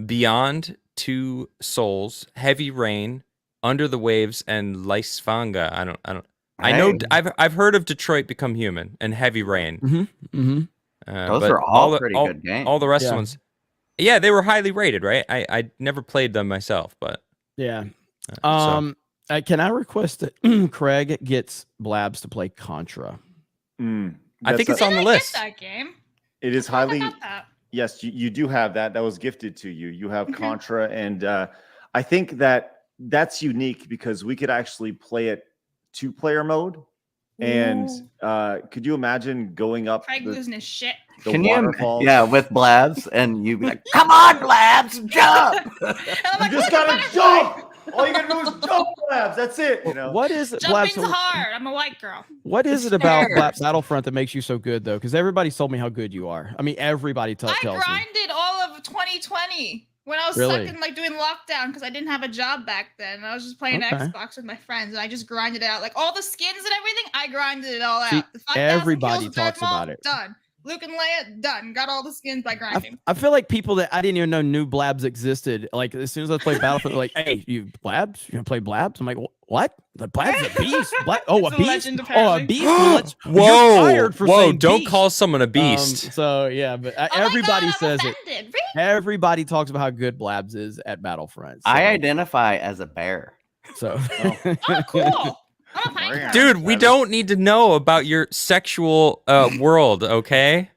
Beyond Two Souls, Heavy Rain, Under the Waves, and Lysfanga. I know. Hey. I've heard of Detroit Become Human and Heavy Rain. Mm-hmm. Those but are all the- pretty good games. All the rest of Yeah. the ones, yeah, they were highly rated, right? I never played them myself, but Yeah. so- Can I request that Craig gets Blabs to play Contra? I think That's it's on the Did I get list. that game? It is I forgot highly. about that. Yes, you do have that. That was gifted to you. You have Contra, and I think that's unique because we could actually play it 2-player mode, And Ooh. could you imagine going up Craig the, losing his shit. the Can you? waterfalls? Yeah, with Blabs, and you be like, "Come on, Blabs, jump!" And I'm like, You just "Look, a gotta butterfly." jump. All you gotta do is jump, Labs. That's it. You know. What is it, Blab? Jumping's hard. I'm a white girl. What is It's it about stairs. Battlefront that makes you so good, though? Because everybody's told me how good you are. I mean, everybody tells me. I grinded all of 2020 when I was Really? stuck in like doing lockdown because I didn't have a job back then. I was just playing Okay. Xbox with my friends, and I just grinded it out. Like all the skins and everything, I grinded it all See, out. The 5,000 everybody kills with talks Darth Maul, about it. Done. Luke and Leia, done. Got all the skins by grinding. I feel like people that I didn't even know knew Blabs existed. Like as soon as I played Battlefront, they're like, "Hey, you Blabs? You gonna play Blabs?" I'm like, "What? The Blabs a beast? Oh, It's a a beast? legend, Oh, a apparently. beast? Well, let's- Whoa, you're fired for whoa! saying Don't beast. call someone a beast. So yeah, but Oh my everybody God, I'm says it. offended. Everybody talks about how good Blabs is at Battlefront. So, I identify as a bear. so Oh, cool. I'm a pine cone. Dude, we don't need to know about your sexual world, okay?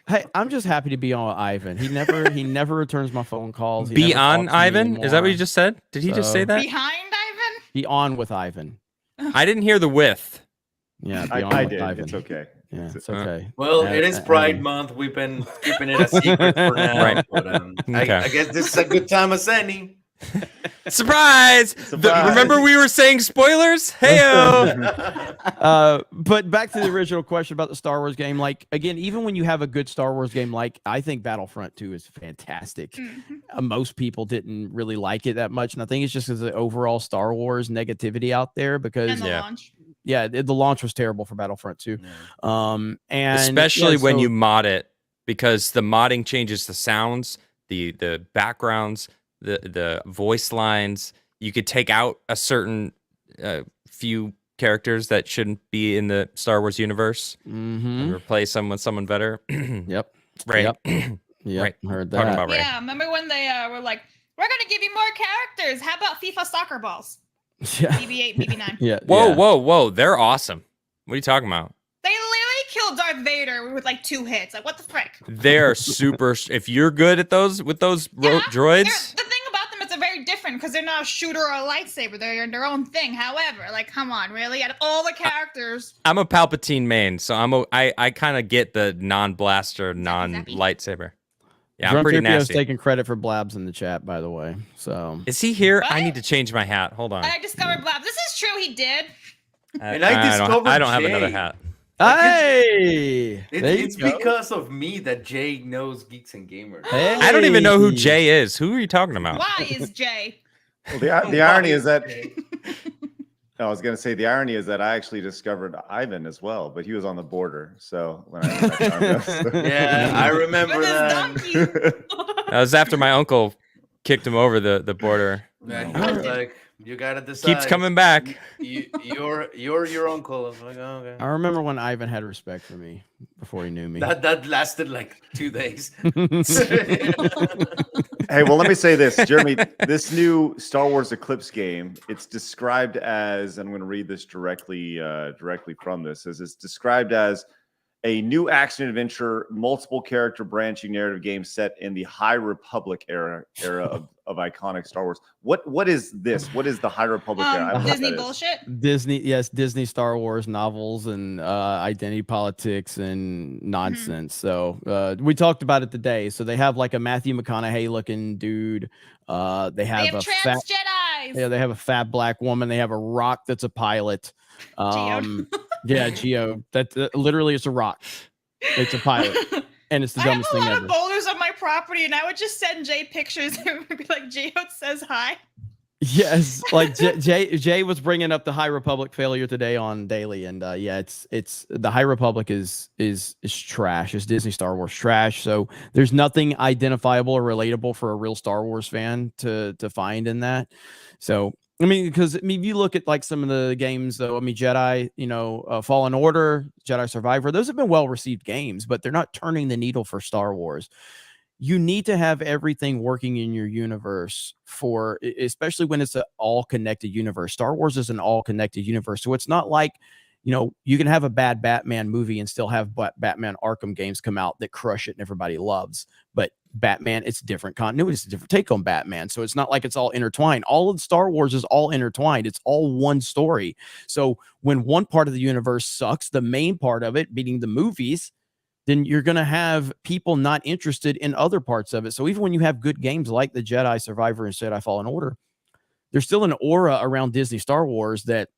hey, I'm just happy to be on Ivan. He never returns my phone calls. He Be never on talks to me Ivan? Is that what you anymore. just said? Did he just say So- that? Behind Ivan? Be on with Ivan. I didn't hear the with. Yeah, be on I with did. Ivan. It's okay. Yeah, it's okay. Well, it is Pride Ivan. Month. We've been keeping it a secret for now. Right. But, Okay. I guess this is a good time of sending. Surprise! Surprise. Remember we were saying spoilers? Heyo! But back to the original question about the Star Wars game. Like again, even when you have a good Star Wars game, like I think Battlefront 2 is fantastic. Mhm. Most people didn't really like it that much, and I think it's just because of the overall Star Wars negativity out there. Because And the Yeah. launch. yeah, the launch was terrible for Battlefront 2. And Especially yeah, when so- you mod it, because the modding changes the sounds, the backgrounds, the voice lines. You could take out a certain few characters that shouldn't be in the Star Wars universe Mhm. and replace them with someone better. Yep. Right. Yep. Yep. Right. Heard Talking that. about right. Yeah, remember when they were like, we're going to give you more characters. How about FIFA soccer balls? Yeah. BB8, BB9. Yeah. Whoa, yeah. whoa! They're awesome. What are you talking about? They literally killed Darth Vader with like 2 hits. Like, what the frick? They're super. If you're good at those with those Yeah, droids, The thing about them is they're very different because they're not a shooter or a lightsaber. They're their own thing. However, like, come on, really? Out of all the characters, I'm a Palpatine main, so I kind of get the non-blaster, non-lightsaber. Yeah, I'm Drum pretty Tripio's nasty. taking credit for Blabs in the chat, by the way. So Is he here? I What? need to change my hat. Hold on. I discovered Blab. This is true. He did. And I discovered I don't have Jay. another hat. hey, there you It's go. because of me that Jay knows Geeks and Gamers. Hey. I don't even know who Jay is. Who are you talking about? Why is Jay? Well, the irony is that I was going to say the irony is that I actually discovered Ivan as well, but he was on the border. So when I found this, Yeah, I remember With his that. donkey. That was after my uncle kicked him over the border. Yeah, he was like, you gotta decide. Keeps coming back. You're your uncle. I was like, oh, okay. I remember when Ivan had respect for me before he knew me. That lasted like 2 days. hey, well, let me say this, Jeremy. This new Star Wars Eclipse game, it's described as, and I'm going to read this directly from this, as it's described as a new action adventure, multiple character branching narrative game set in the High Republic era of iconic Star Wars. What is this? What is the High Republic era? I don't know what Disney that is. bullshit. Disney Star Wars novels and identity politics and nonsense. So we talked about it today. So they have like a Matthew McConaughey looking dude. They have They have a trans fat, Jedis. yeah, they have a fat black woman. They have a rock that's a pilot. Yeah, Geo. That literally it's a rock. It's a pilot, and it's the I have dumbest a thing lot ever. of boulders on my property, and I would just send Jay pictures and would be like, Geode says hi. Yes, like Jay was bringing up the High Republic failure today on Daily, and yeah, it's the High Republic is trash. It's Disney Star Wars trash. So there's nothing identifiable or relatable for a real Star Wars fan to find in that. So I mean, because if you look at like some of the games, though, I mean, Jedi, Fallen Order, Jedi Survivor, those have been well received games, but they're not turning the needle for Star Wars. You need to have everything working in your universe especially when it's an all connected universe. Star Wars is an all connected universe. So it's not like you know, you can have a bad Batman movie and still have Batman Arkham games come out that crush it and everybody loves. But Batman, it's different continuity, it's a different take on Batman. So it's not like it's all intertwined. All of Star Wars is all intertwined. It's all one story. So when one part of the universe sucks, the main part of it, meaning the movies, then you're going to have people not interested in other parts of it. So even when you have good games like the Jedi Survivor and Jedi Fallen Order, there's still an aura around Disney Star Wars that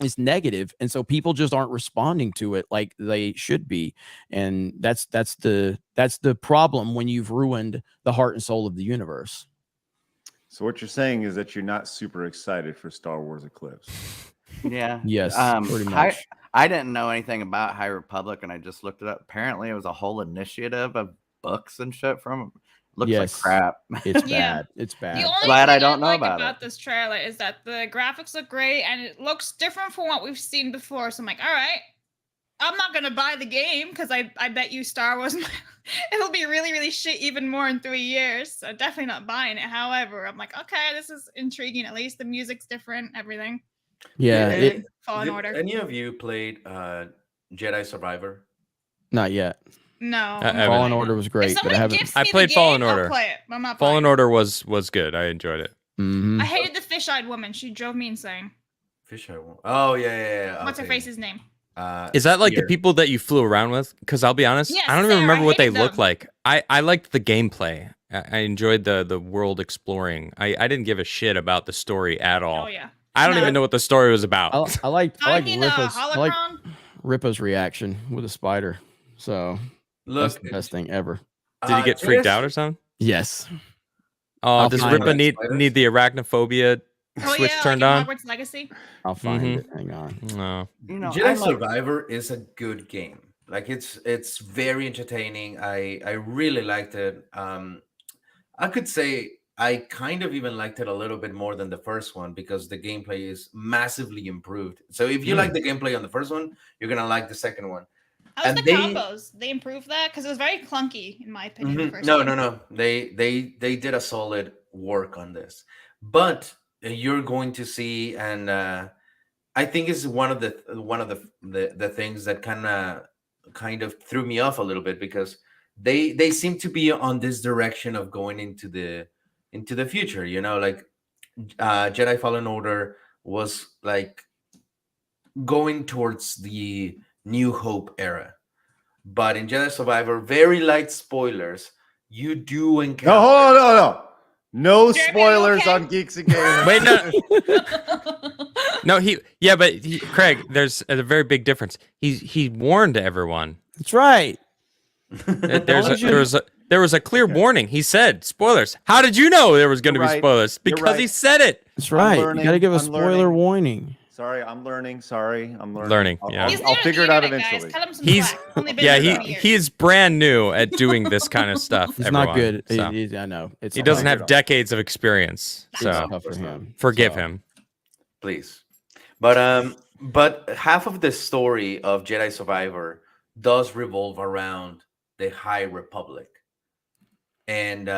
is negative, and so people just aren't responding to it like they should be, and that's the problem when you've ruined the heart and soul of the universe. So what you're saying is that you're not super excited for Star Wars Eclipse. Yeah. Yes, pretty much. I didn't know anything about High Republic, and I just looked it up. Apparently, it was a whole initiative of books and shit from. Looks like crap. It's Yeah. bad. It's bad. The only Glad thing I don't know like about this trailer is that the graphics look great and it looks different from what we've seen before. So I'm like, all right, I'm not gonna buy the game because I bet you Star Wars it'll be really, really shit even more in 3 years. So definitely not buying it. However, I'm like, okay, this is intriguing. At least the music's different, everything. Yeah. Fallen Order. Any of you played Jedi Survivor? Not yet. No. Fallen Order was great, but I haven't. I played Fallen Order. I'll play it. I'm not Fallen buying Order was good. I enjoyed it. I hated the fish-eyed woman. She drove me insane. Fish-eyed woman. Oh yeah. What's her face's name? Is that like the people that you flew around with? Because I'll be honest, Yes, I don't even Sarah, remember what they hated look them. like. I liked the gameplay. I enjoyed the world exploring. I didn't give a shit about the story at all. Oh yeah. I don't No. even know what the story was about. I like Finding a Ripa's holocron. Ripa's reaction with a spider. So that's Look, the best thing ever. Did he get freaked Jedi- out or something? Yes. Oh, I'll does find Ripa it. need the arachnophobia Oh switch yeah, turned like on? in Hogwarts Legacy. I'll find Mhm. it. Hang on. No. You know, Jedi I like- Survivor is a good game. Like it's very entertaining. I really liked it. I could say I kind of even liked it a little bit more than the first one because the gameplay is massively improved. So if you like the gameplay on the first one, you're gonna like the second one. How was And the combos? They improved that because it was very clunky in my opinion. The first one. No. They did a solid work on this, but you're going to see, and I think it's one of the things that kind of threw me off a little bit because they seem to be on this direction of going into the future. You know, like Jedi Fallen Order was like going towards the New Hope era. But in Jedi Survivor, very light spoilers, you do encounter. No Jeremy, spoilers okay? on Geeks and Gamers. Wait, no. Craig, there's a very big difference. He warned everyone. That's right. There was a clear warning. He said spoilers. How did you know there was going to You're be right. spoilers? You're Because he right. said it. That's right. You learning. got to give a I'm spoiler learning. warning. Sorry, I'm learning. I'm learning. Learning, I'll, yeah. He's I'll new to figure it the out internet, guys. eventually. Cut him some He's slack. Only been yeah, here he for 2 years. he is brand new at doing this kind of stuff. He's everyone, not good. so. I know. It's He doesn't figured have out. decades of experience, it's so tough for him. forgive So, him. Please. But half of the story of Jedi Survivor does revolve around the High Republic. And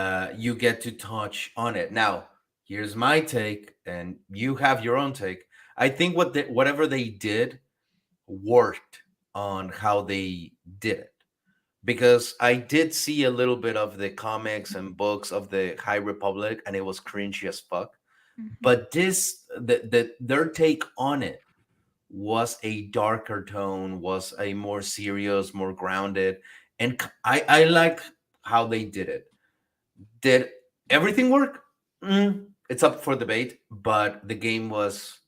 you get to touch on it. Now, here's my take, and you have your own take. I think whatever they did worked on how they did it. Because I did see a little bit of the comics and books of the High Republic, and it was cringy as fuck. But their take on it was a darker tone, was a more serious, more grounded, and I like how they did it. Did everything work? It's up for debate, but the game was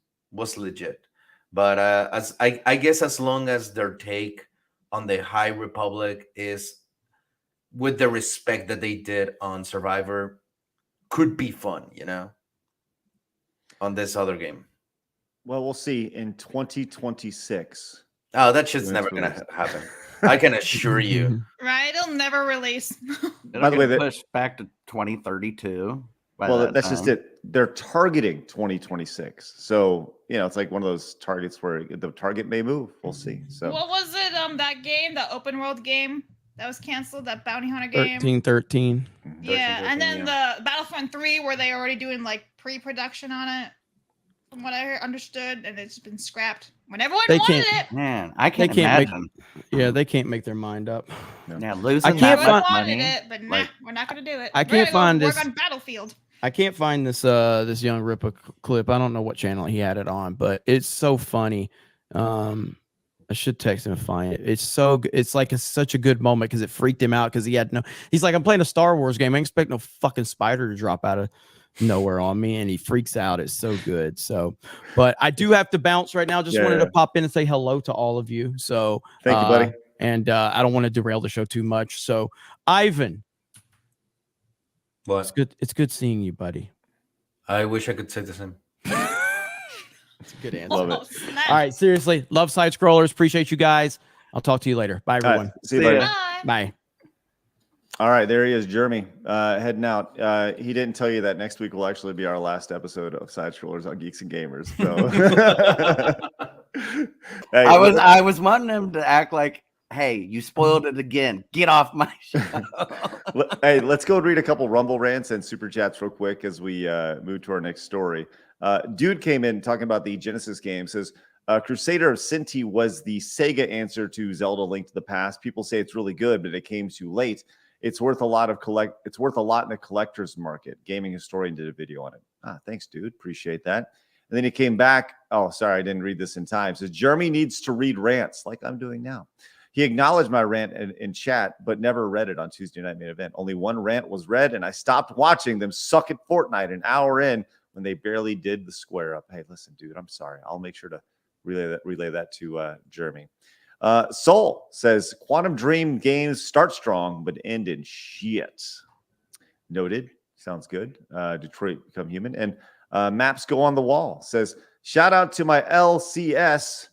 legit. But as I guess as long as their take on the High Republic is with the respect that they did on Survivor, could be fun, you know, on this other game. Well, we'll see in 2026. Oh, that shit's When never it's gonna released. happen. I can assure you. Right? It'll never release. By the way, It'll get pushed back to 2032. by Well, that that's just time. it. They're targeting 2026. So, it's like one of those targets where the target may move. We'll see. So, What was it? That game, the open world game that was canceled, that bounty hunter game. 13. Yeah, and then yeah. the Battlefront 3 where they already doing like pre-production on it, from what I understood, and it's been scrapped. when everyone They wanted can't- it. Man, I can't can't make- imagine. Yeah, they can't make their mind up. Yeah, losing I can't that Everyone much wanted money. it, but nah, like- we're not gonna do it. I We're can't gonna find go this- work on Battlefield. I can't find this young Ripper clip. I don't know what channel he had it on, but it's so funny. I should text him and find it. It's so it's like such a good moment because it freaked him out because he's like, I'm playing a Star Wars game. I expect no fucking spider to drop out of nowhere on me, and he freaks out. It's so good. So, but I do have to bounce right now. Just wanted to pop in and say hello to all of you. So Thank you, buddy. And I don't want to derail the show too much. So Ivan, What? it's good seeing you, buddy. I wish I could say the same. That's a good answer. Love it. Oh, snap. All right, seriously, love side scrollers. Appreciate you guys. I'll talk to you later. Bye, All right, everyone. see you, buddy. ya. Bye. Bye. All right, there he is, Jeremy, heading out. He didn't tell you that next week will actually be our last episode of Side Strollers on Geeks and Gamers. So, hey, I was wanting him to act like, hey, you spoiled it again. Get off my show. hey, let's go and read a couple Rumble rants and super chats real quick as we move to our next story. Dude came in talking about the Genesis game. Says Crusader of Sinti was the Sega answer to Zelda: Link to the Past. People say it's really good, but it came too late. It's worth a lot in a collector's market. Gaming Historian did a video on it. Thanks, dude. Appreciate that. And then he came back. Oh, sorry, I didn't read this in time. Says Jeremy needs to read rants like I'm doing now. He acknowledged my rant in chat, but never read it on Tuesday Night Main Event. Only one rant was read, and I stopped watching them suck at Fortnite an hour in when they barely did the square up. Hey, listen, dude, I'm sorry. I'll make sure to relay that to Jeremy. Soul says Quantum Dream games start strong but end in shit. Noted. Sounds good. Detroit Become Human. And Maps Go on the Wall says shout out to my LCS,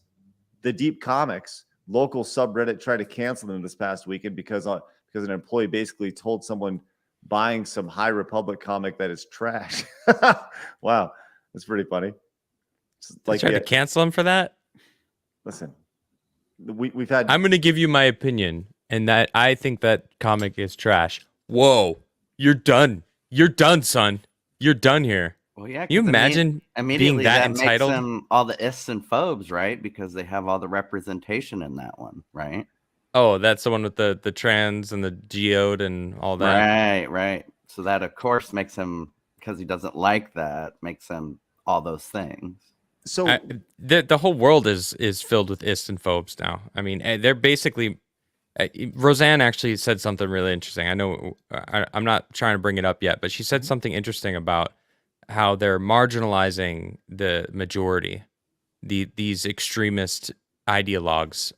the Deep Comics. Local subreddit tried to cancel them this past weekend because an employee basically told someone buying some High Republic comic that is trash. Wow, that's pretty funny. Like, tried to cancel him for that. Listen, we've had. I'm going to give you my opinion, and that I think that comic is trash. Whoa, you're done. You're done, son. You're done here. Well, yeah. Can you imagine being that entitled? Makes them all the ists and phobes, right? Because they have all the representation in that one, right? Oh, that's the one with the trans and the geode and all that. Right. So that, of course, makes him, because he doesn't like that, makes him all those things. So the whole world is filled with ists and phobes now. I mean, they're basically. Roseanne actually said something really interesting. I know I'm not trying to bring it up yet, but she said something interesting about how they're marginalizing the majority, these extremist ideologues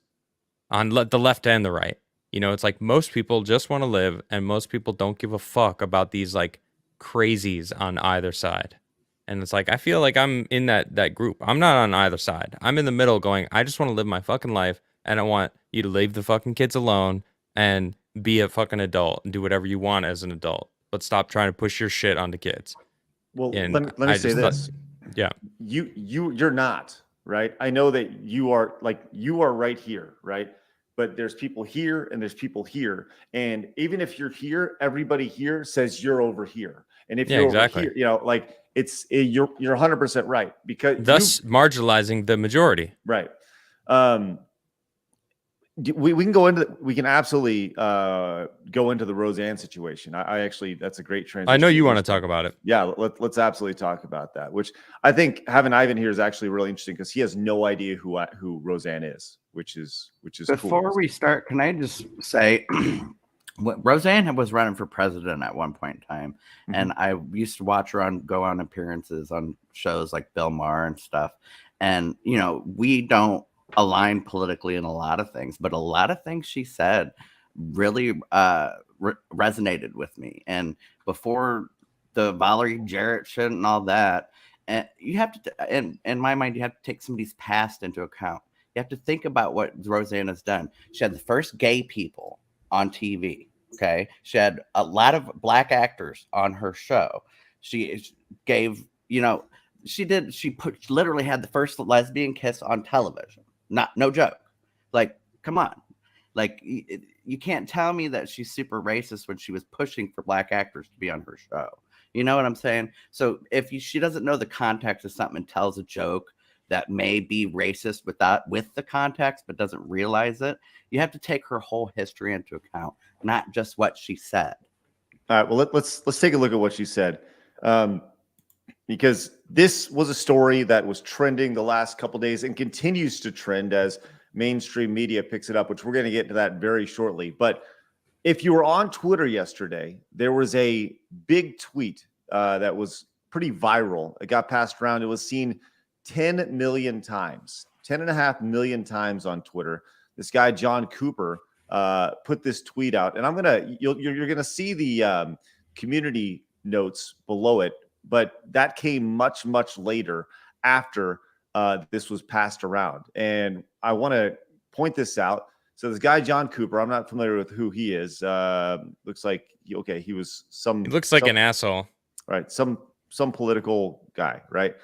on the left and the right. You know, it's like most people just want to live, and most people don't give a fuck about these like crazies on either side. And it's like I feel like I'm in that group. I'm not on either side. I'm in the middle, going, I just want to live my fucking life, and I want you to leave the fucking kids alone and be a fucking adult and do whatever you want as an adult, but stop trying to push your shit onto kids. Well, let me say this. Yeah. You're not, right? I know that you are right here, right? But there's people here and there's people here. And even if you're here, everybody here says you're over here. And if you're exactly. over here, you know, like you're 100% right, because thus marginalizing the majority. Right. We can absolutely go into the Roseanne situation. I actually, that's a great transition. I know you want to talk about it. Yeah, let's absolutely talk about that. Which I think having Ivan here is actually really interesting because he has no idea who Roseanne is, which is Before cool. we start, can I just say, Roseanne was running for president at one point in time, and I used to watch her go on appearances on shows like Bill Maher and stuff. And you know, we don't align politically in a lot of things, but a lot of things she said really resonated with me. And before the Valerie Jarrett shit and all that, and you have to, in my mind, you have to take somebody's past into account. You have to think about what Roseanne has done. She had the first gay people on TV. Okay, she had a lot of black actors on her show. She gave, you know, she literally had the first lesbian kiss on television. No joke. Like, come on. Like, you can't tell me that she's super racist when she was pushing for black actors to be on her show. You know what I'm saying? So if she doesn't know the context of something and tells a joke, that may be racist with the context, but doesn't realize it. You have to take her whole history into account, not just what she said. All right. Well, let's take a look at what she said, because this was a story that was trending the last couple days and continues to trend as mainstream media picks it up, which we're going to get into that very shortly. But if you were on Twitter yesterday, there was a big tweet that was pretty viral. It got passed around. It was seen 10 million times, 10.5 million times on Twitter. This guy, John Cooper, put this tweet out, and you're gonna see the community notes below it, but that came much later after this was passed around. And I want to point this out. So this guy, John Cooper, I'm not familiar with who he is. Looks like he was He looks like an asshole, right? Some political guy, right?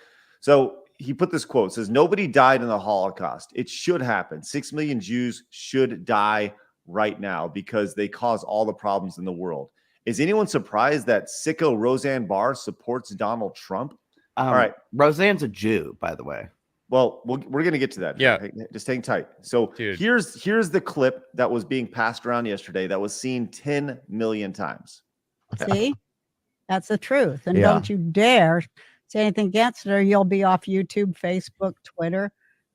So he put this quote, says, "Nobody died in the Holocaust. It should happen. 6 million Jews should die right now because they cause all the problems in the world. Is anyone surprised that sicko Roseanne Barr supports Donald Trump?" All right. Roseanne's a Jew, by the way. Well, we're going to get to that. Yeah. Just hang tight. So Dude. here's the clip that was being passed around yesterday that was seen 10 million times. See, that's the truth. And Yeah. don't you dare say anything against it, or you'll be off YouTube, Facebook, Twitter,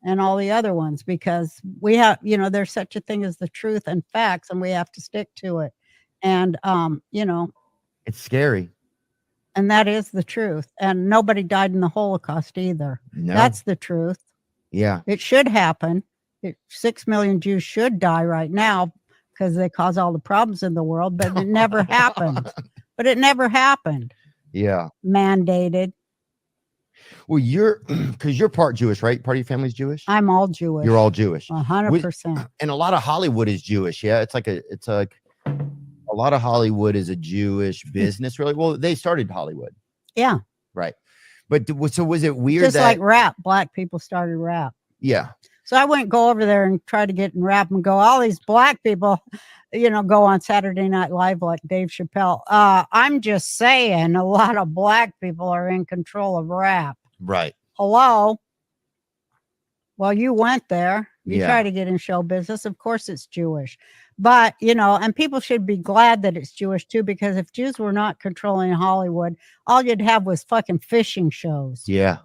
and all the other ones, because we have, there's such a thing as the truth and facts, and we have to stick to it. And, It's scary. and that is the truth. And nobody died in the Holocaust either. No. That's the truth. Yeah. It should happen. 6 million Jews should die right now because they cause all the problems in the world, but it never happened. But it never happened. Yeah. Mandated. Well, because you're part Jewish, right? Part of your family's Jewish. I'm all Jewish. You're all Jewish, 100%. and a lot of Hollywood is Jewish. Yeah, it's like a lot of Hollywood is a Jewish business. Really, well, they started Hollywood, Yeah. right? But so was it weird Just that like rap. Black people started rap. yeah, So I wouldn't go over there and try to get in rap and go, all these black people, go on Saturday Night Live like Dave Chappelle. I'm just saying a lot of black people are in control of rap. right? Hello? Well, you went there. You Yeah. try to get in show business. Of course it's Jewish. But, and people should be glad that it's Jewish too, because if Jews were not controlling Hollywood, all you'd have was fucking fishing shows. Yeah.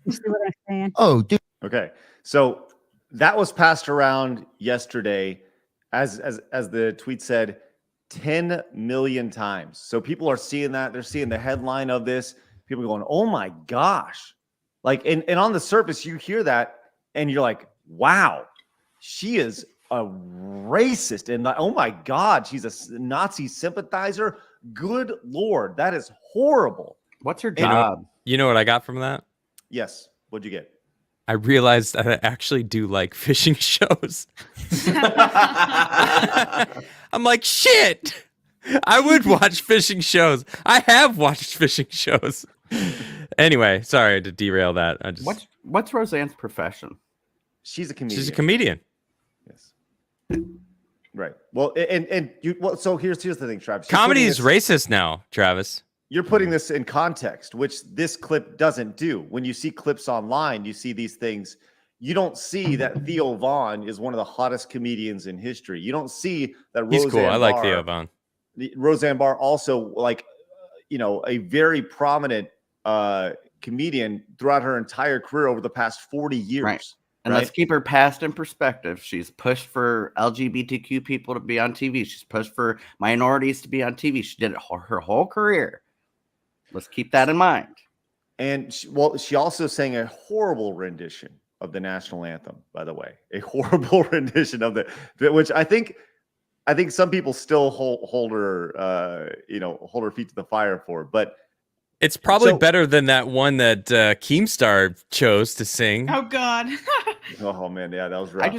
You see what I'm saying? Oh, dude. Okay. So that was passed around yesterday, as the tweet said, 10 million times. So people are seeing that. They're seeing the headline of this. People going, "Oh my gosh." Like, and on the surface, you hear that and you're like, wow, she is a racist. And oh my God, she's a Nazi sympathizer. Good Lord, that is horrible. What's her You know- job? You know what I got from that? Yes. What'd you get? I realized that I actually do like fishing shows. I'm like, shit. I would watch fishing shows. I have watched fishing shows. Anyway, sorry to derail that. I just What's Roseanne's profession? She's a comedian. she's a comedian. Yes. Right. Well, and you. Well, so here's the thing, Travis. Comedy is racist now, Travis. You're putting this in context, which this clip doesn't do. When you see clips online, you see these things. You don't see that Theo Vonn is one of the hottest comedians in history. You don't see that He's Roseanne cool. I like Barr, Theo Vonn. Roseanne Barr also, like, a very prominent comedian throughout her entire career over the past 40 years. Right. And right? let's keep her past in perspective. She's pushed for LGBTQ people to be on TV. She's pushed for minorities to be on TV. She did it her whole career. Let's keep that in mind. And she also sang a horrible rendition of the national anthem, by the way, a horrible rendition of which I think some people still hold her, hold her feet to the fire for, but It's probably So- better than that one that Keemstar chose to sing. Oh God. oh man, yeah, that was rough.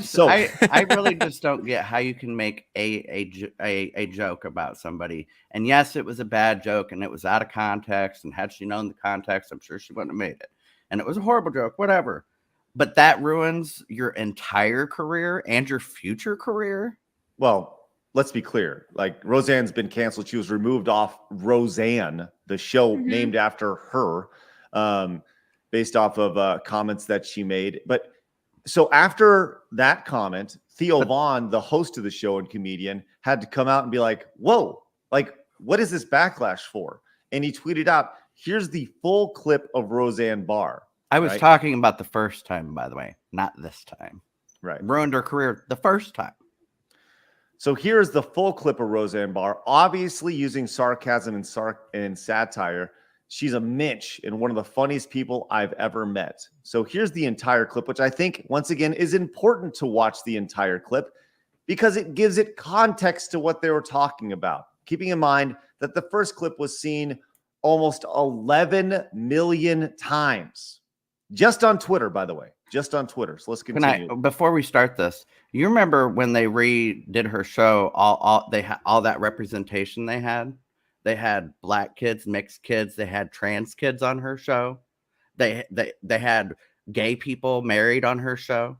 I really just don't get how you can make a joke about somebody. And yes, it was a bad joke and it was out of context. And had she known the context, I'm sure she wouldn't have made it. And it was a horrible joke, whatever. But that ruins your entire career and your future career. Well, let's be clear. Like, Roseanne's been canceled. She was removed off Roseanne, the show named after her. based off of comments that she made. But so after that comment, Theo Vonn, the host of the show and comedian, had to come out and be like, whoa, like, what is this backlash for? And he tweeted out, here's the full clip of Roseanne Barr. I was right? talking about the first time, by the way, not this time. Right. Ruined her career the first time. So here's the full clip of Roseanne Barr, obviously using sarcasm and satire. She's a Mitch and one of the funniest people I've ever met. So here's the entire clip, which I think, once again, is important to watch the entire clip because it gives it context to what they were talking about. Keeping in mind that the first clip was seen almost 11 million times. Just on Twitter, by the way. Just on Twitter. So let's continue. Before we start this, you remember when they redid her show, all that representation they had? They had black kids, mixed kids, they had trans kids on her show. They had gay people married on her show.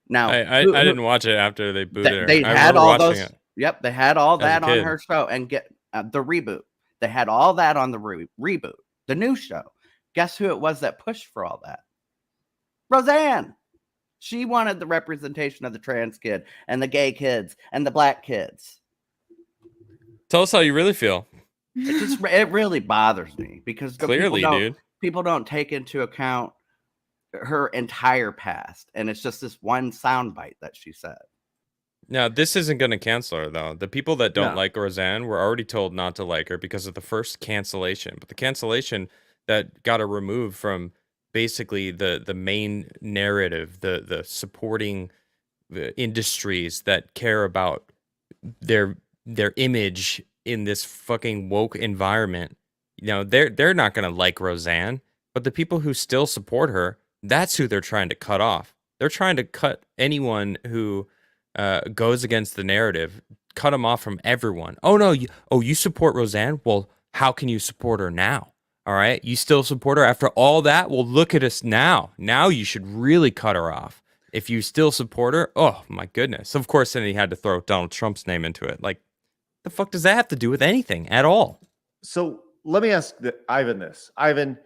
Now I didn't watch it after they booed her. They I had remember all watching those. it. Yep, they had all that on kid. her show and get the reboot. They had all that on the reboot, the new show. Guess who it was that pushed for all that? Roseanne. She wanted the representation of the trans kid and the gay kids and the black kids. Tell us how you really feel. It really bothers me because Clearly, dude. People don't take into account her entire past, and it's just this one soundbite that she said. Now, this isn't going to cancel her, though. The people that don't like Roseanne were already told not to like her because of the first cancellation. But the cancellation that got her removed from basically the main narrative, the supporting industries that care about their image in this fucking woke environment, you know, they're not going to like Roseanne. But the people who still support her, that's who they're trying to cut off. They're trying to cut anyone who goes against the narrative, cut them off from everyone. Oh no, you support Roseanne? Well, how can you support her now? All right, you still support her after all that? Well, look at us now. Now you should really cut her off. If you still support her, oh my goodness. Of course, then he had to throw Donald Trump's name into it. Like, the fuck does that have to do with anything at all? So let me ask Ivan this. Ivan,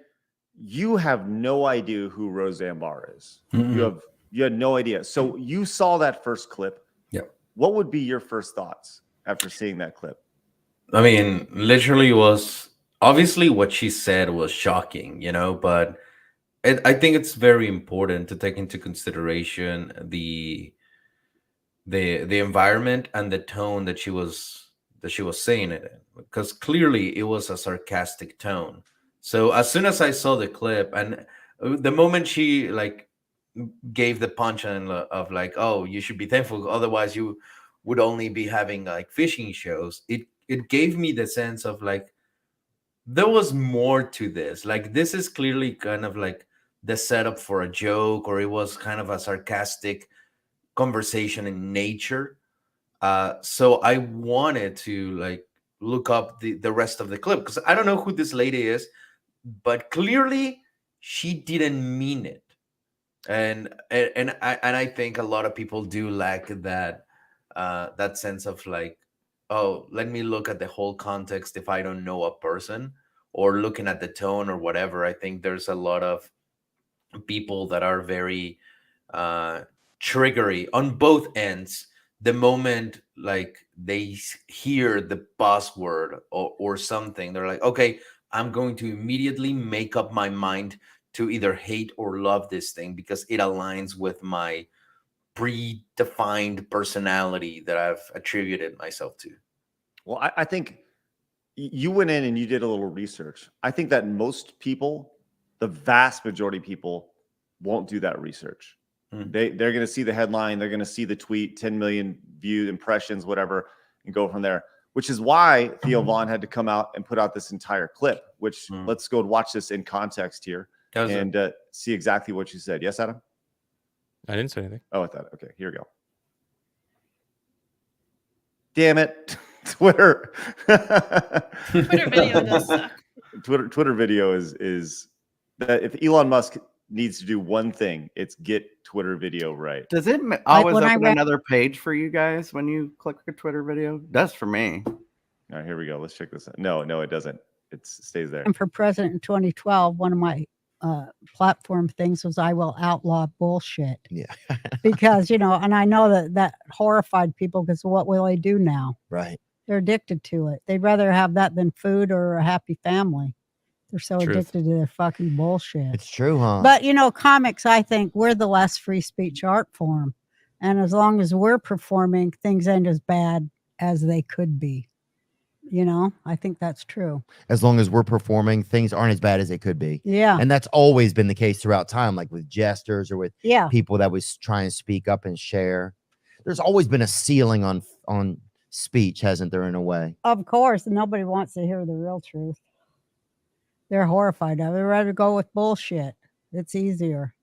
you have no idea who Roseanne Barr is. Mm-mm. You had no idea. So you saw that first clip. Yep. What would be your first thoughts after seeing that clip? I mean, literally was obviously what she said was shocking, you know, but I think it's very important to take into consideration the environment and the tone that she was saying it in, because clearly it was a sarcastic tone. So as soon as I saw the clip and the moment she like gave the punchline of like, oh, you should be thankful, otherwise you would only be having like fishing shows, it gave me the sense of like there was more to this. Like, this is clearly kind of like the setup for a joke, or it was kind of a sarcastic conversation in nature. So I wanted to like look up the rest of the clip because I don't know who this lady is, but clearly she didn't mean it. And I think a lot of people do lack that that sense of like, oh, let me look at the whole context if I don't know a person, or looking at the tone or whatever. I think there's a lot of people that are very triggery on both ends. The moment like they hear the buzzword or something, they're like, okay, I'm going to immediately make up my mind to either hate or love this thing because it aligns with my predefined personality that I've attributed myself to. Well, I think you went in and you did a little research. I think that most people, the vast majority of people, won't do that research. They're going to see the headline, they're going to see the tweet, 10 million views, impressions, whatever, and go from there. Which is why Theo Vonn had to come out and put out this entire clip. Which let's go and watch this in context here and see exactly what you said. Yes, Adam? I didn't say anything. Oh, I thought. Okay, here we go. Damn it, Twitter. Twitter video does suck. Twitter video is that if Elon Musk needs to do one thing, it's get Twitter video right. Does it always open another page for you guys when you click a Twitter video? It does for me. All right, here we go. Let's check this out. No, it doesn't. It stays there. And for president in 2012, one of my platform things was I will outlaw bullshit. Yeah. Because, and I know that horrified people because what will they do now? Right. They're addicted to it. They'd rather have that than food or a happy family. They're so Truth. addicted to their fucking bullshit. It's true, huh? But, comics, I think we're the less free speech art form. And as long as we're performing, things ain't as bad as they could be. I think that's true. As long as we're performing, things aren't as bad as they could be. Yeah. And that's always been the case throughout time, like with jesters or with Yeah. people that was trying to speak up and share. There's always been a ceiling on speech, hasn't there, in a way? Of course. Nobody wants to hear the real truth. They're horrified of it. They'd rather go with bullshit. It's easier.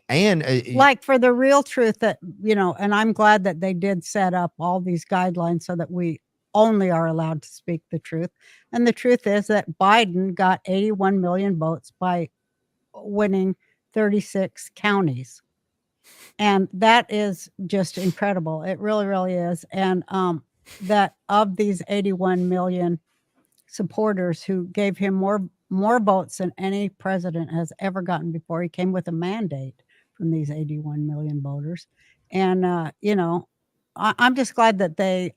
And like for the real truth that, and I'm glad that they did set up all these guidelines so that we only are allowed to speak the truth. And the truth is that Biden got 81 million votes by winning 36 counties. And that is just incredible. It really, really is. And that of these 81 million supporters who gave him more votes than any president has ever gotten before, he came with a mandate from these 81 million voters. And, I'm just glad that they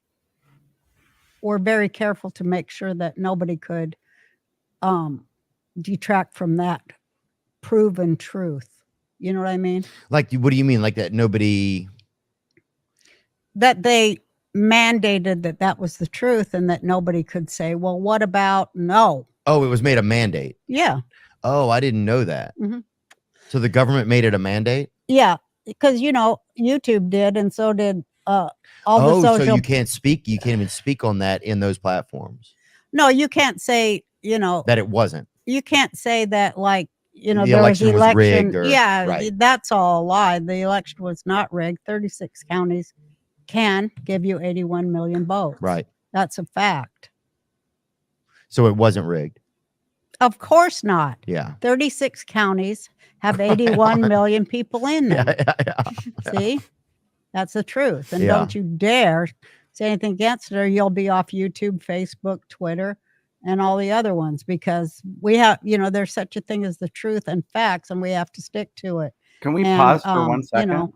were very careful to make sure that nobody could detract from that proven truth. You know what I mean? like, what do you mean? Like that nobody... That they mandated that was the truth and that nobody could say, well, what about no? Oh, it was made a mandate. Yeah. Oh, I didn't know that. Mhm. So the government made it a mandate? Yeah. Because, YouTube did, and so did all the social. So you can't even speak on that in those platforms. No, you can't say, That it wasn't. you can't say that like, The there was election was election. rigged or- Yeah, right. that's all a lie. The election was not rigged. 36 counties can give you 81 million votes. Right. That's a fact. So it wasn't rigged. Of course not. Yeah. 36 counties have 81 million people in them. Yeah. See? That's the truth. And Yeah. don't you dare say anything against it or you'll be off YouTube, Facebook, Twitter, and all the other ones because we have, there's such a thing as the truth and facts and we have to stick to it. Can we And, pause for 1 second?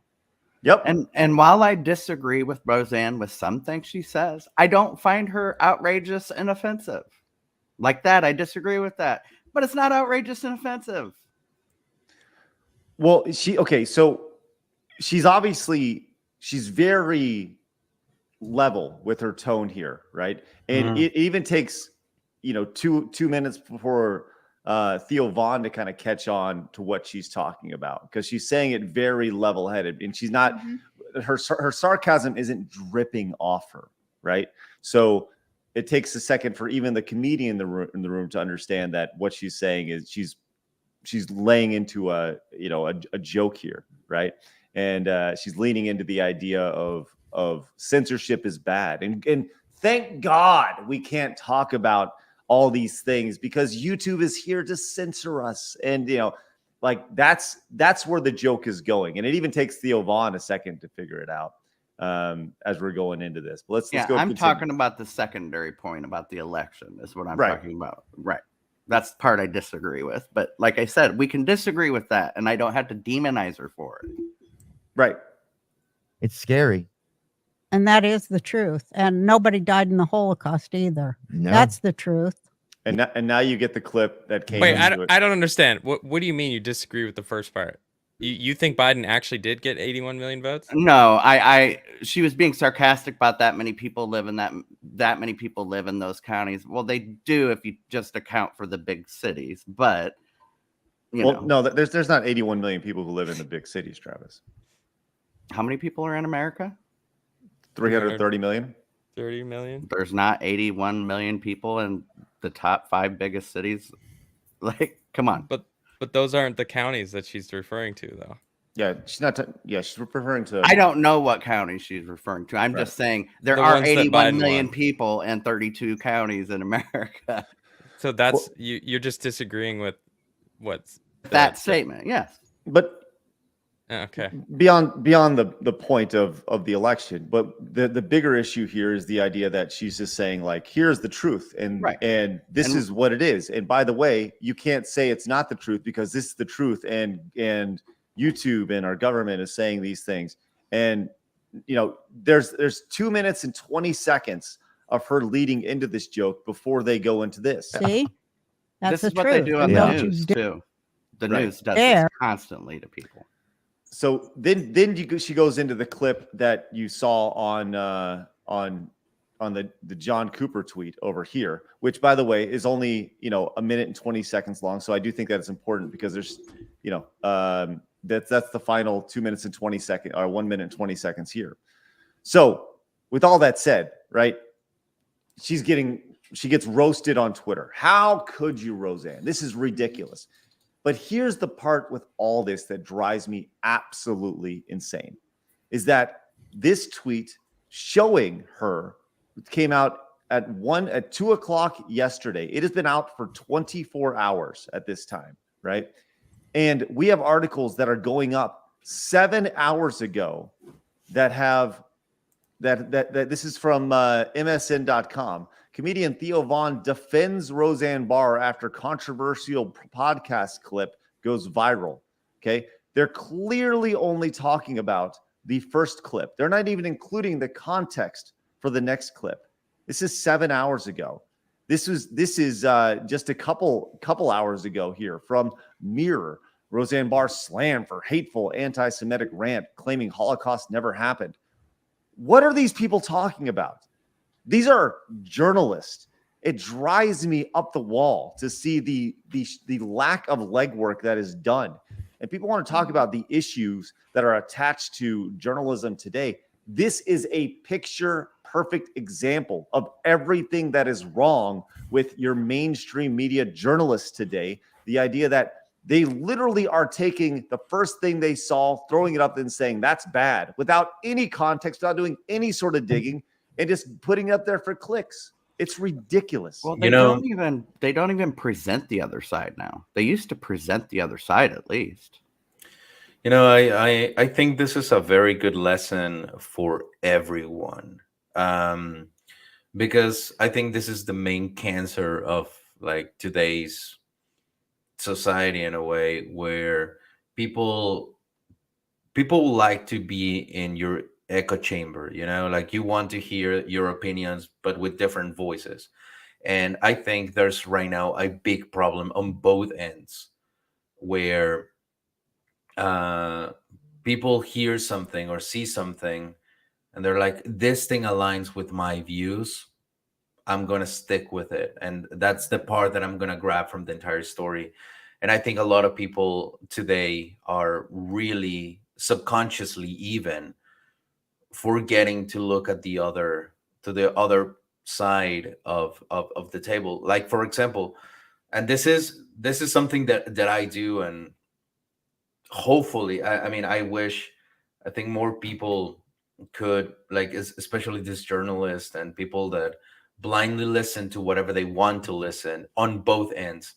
Yep. And while I disagree with Roseanne with some things she says, I don't find her outrageous and offensive. Like that, I disagree with that. But it's not outrageous and offensive. Well, so she's very level with her tone here, right? And it even takes, 2 minutes before Theo Vonn to kind of catch on to what she's talking about because she's saying it very level-headed and she's not her sarcasm isn't dripping off her, right? So it takes a second for even the comedian in the room to understand that what she's saying is she's laying into a joke here, right? And she's leaning into the idea of censorship is bad, and thank God we can't talk about all these things because YouTube is here to censor us, and that's where the joke is going, and it even takes Theo Vonn a second to figure it out as we're going into this. But let's go. I'm continue. talking about the secondary point about the election is what I'm Right. talking about. Right. That's the part I disagree with. But like I said, we can disagree with that, and I don't have to demonize her for it. Right. It's scary. And that is the truth. And nobody died in the Holocaust either. No. That's the truth. And now you get the clip that came. Wait, into it. I don't understand. What do you mean you disagree with the first part? You think Biden actually did get 81 million votes? No, she was being sarcastic about that many people live in that many people live in those counties. Well, they do if you just account for the big cities, but no, there's not 81 million people who live in the big cities, Travis. How many people are in America? 330 million. 30 million? There's not 81 million people in the top 5 biggest cities. Like, come on. But those aren't the counties that she's referring to, though. Yeah, she's not. She's referring to. I don't know what county she's referring to. I'm just saying there are ones that 81 Biden million won. people and 32 counties in America. So that's you're just disagreeing with what's That statement, yes. But Okay. beyond the point of the election, but the bigger issue here is the idea that she's just saying like, here's the truth, and Right. and this And- is what it is, and by the way, you can't say it's not the truth because this is the truth, and YouTube and our government is saying these things, and there's 2 minutes and 20 seconds of her leading into this joke before they go into this. See, that's this is the what truth. they do And on the don't you news dare- too. The Right. news does Dare. this constantly to people. So she goes into the clip that you saw on the John Cooper tweet over here, which by the way is only a minute and 20 seconds long. So I do think that it's important because there's that's the final 2 minutes and 20 seconds or 1 minute and 20 seconds here. So with all that said, right, she gets roasted on Twitter. How could you, Roseanne? This is ridiculous. But here's the part with all this that drives me absolutely insane is that this tweet showing her came out at 2 o'clock yesterday. It has been out for 24 hours at this time, right? And we have articles that are going up 7 hours ago that have that this is from MSN.com. Comedian Theo Vonn defends Roseanne Barr after controversial podcast clip goes viral. Okay. They're clearly only talking about the first clip. They're not even including the context for the next clip. This is 7 hours ago. This is just a couple hours ago here from Mirror. Roseanne Barr slammed for hateful anti-Semitic rant claiming Holocaust never happened. What are these people talking about? These are journalists. It drives me up the wall to see the lack of legwork that is done. And people want to talk about the issues that are attached to journalism today. This is a picture perfect example of everything that is wrong with your mainstream media journalists today. The idea that they literally are taking the first thing they saw, throwing it up and saying that's bad without any context, without doing any sort of digging, and just putting it up there for clicks. It's ridiculous. Well, they don't even present the other side now. They used to present the other side at least. I think this is a very good lesson for everyone, because I think this is the main cancer of like today's society in a way where people like to be in your echo chamber, like you want to hear your opinions but with different voices. And I think there's right now a big problem on both ends where people hear something or see something and they're like, this thing aligns with my views, I'm going to stick with it. And that's the part that I'm going to grab from the entire story. And I think a lot of people today are really subconsciously even forgetting to look at the other side of the table. Like, for example, and this is something that I do, and hopefully, I think more people could, like, especially this journalist and people that blindly listen to whatever they want to listen on both ends.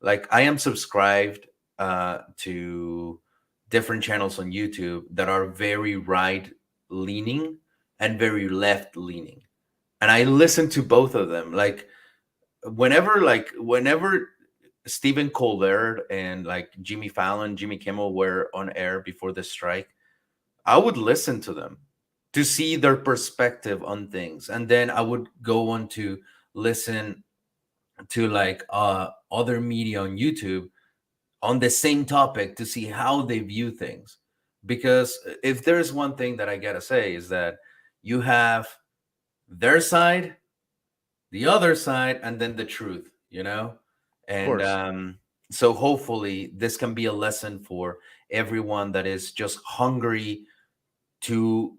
Like, I am subscribed to different channels on YouTube that are very right leaning and very left leaning, and I listen to both of them. Like, whenever Stephen Colbert and like Jimmy Fallon, Jimmy Kimmel were on air before the strike, I would listen to them to see their perspective on things, and then I would go on to listen to like other media on YouTube on the same topic to see how they view things. Because if there's one thing that I gotta say is that you have their side, the other side, and then the truth, and so hopefully this can be a lesson for everyone that is just hungry to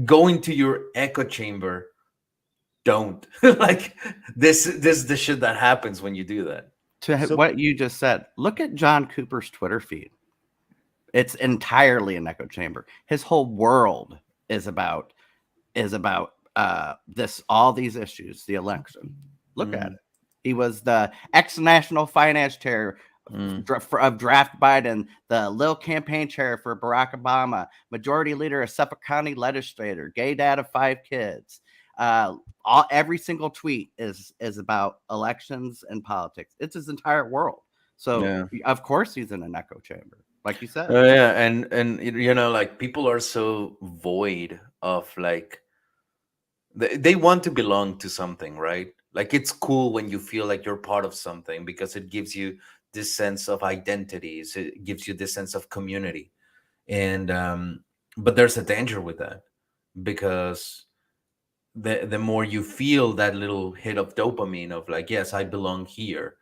go into your echo chamber. Don't like this is the shit that happens when you do that. What you just said, look at John Cooper's Twitter feed. It's entirely an echo chamber. His whole world is about all these issues, the election. Look at it. He was the ex-national finance chair of draft Biden, the Lil campaign chair for Barack Obama, majority leader of Suffolk County legislator, gay dad of 5 kids. Every single tweet is about elections and politics. It's his entire world. So of course he's in an echo chamber, like you said. Yeah, and you know, like people are so void of like they want to belong to something, right? Like it's cool when you feel like you're part of something because it gives you this sense of identity. So it gives you this sense of community, and but there's a danger with that because the more you feel that little hit of dopamine of like, yes, I belong here,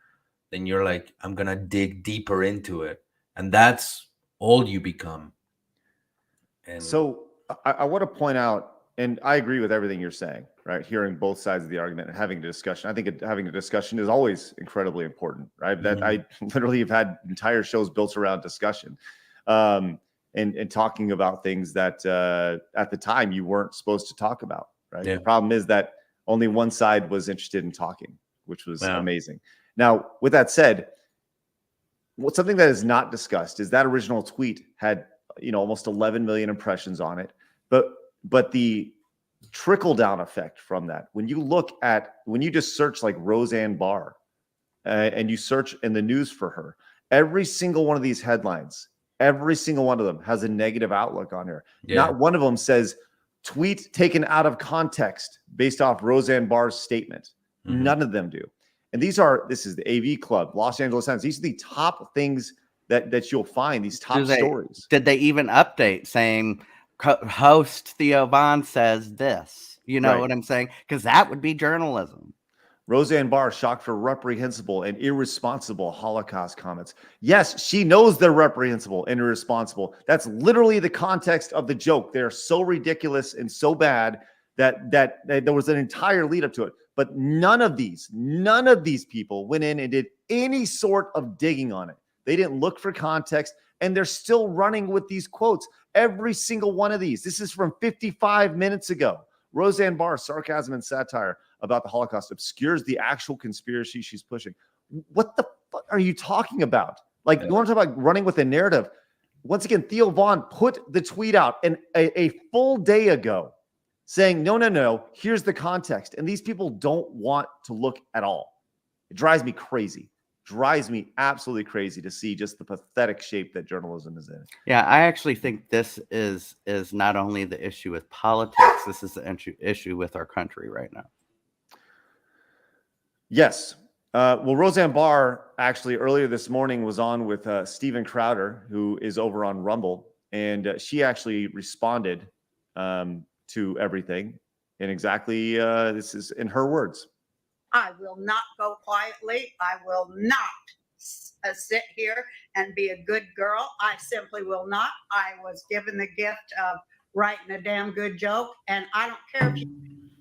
then you're like, I'm gonna dig deeper into it, and that's all you become. And so I want to point out, and I agree with everything you're saying, right? Hearing both sides of the argument and having a discussion. I think having a discussion is always incredibly important, right? That I literally have had entire shows built around discussion, and talking about things that at the time you weren't supposed to talk about, right? Yeah. The problem is that only one side was interested in talking, which was Yeah. amazing. Now, with that said, something that is not discussed is that original tweet had, almost 11 million impressions on it, but the trickle down effect from that, when you just search like Roseanne Barr and you search in the news for her, every single one of these headlines, every single one of them has a negative outlook on her. Yeah. Not one of them says tweet taken out of context based off Roseanne Barr's statement. None of them do. And this is the AV Club, Los Angeles Times. These are the top things that you'll find, these top stories. Did they even update saying host Theo Vonn says this? You know what I'm saying? Because that would be journalism. Roseanne Barr shocked for reprehensible and irresponsible Holocaust comments. Yes, she knows they're reprehensible and irresponsible. That's literally the context of the joke. They're so ridiculous and so bad that there was an entire lead up to it. But none of these people went in and did any sort of digging on it. They didn't look for context, and they're still running with these quotes. Every single one of these. This is from 55 minutes ago. Roseanne Barr, sarcasm and satire about the Holocaust obscures the actual conspiracy she's pushing. What the fuck are you talking about? Like, you want to talk about running with a narrative? Once again, Theo Vonn put the tweet out a full day ago saying, no, here's the context. And these people don't want to look at all. It drives me crazy. Drives me absolutely crazy to see just the pathetic shape that journalism is in. Yeah, I actually think this is not only the issue with politics, this is the issue with our country right now. Yes. Well, Roseanne Barr actually earlier this morning was on with Steven Crowder, who is over on Rumble, and she actually responded to everything. And exactly, this is in her words. I will not go quietly. I will not sit here and be a good girl. I simply will not. I was given the gift of writing a damn good joke, and I don't care if you're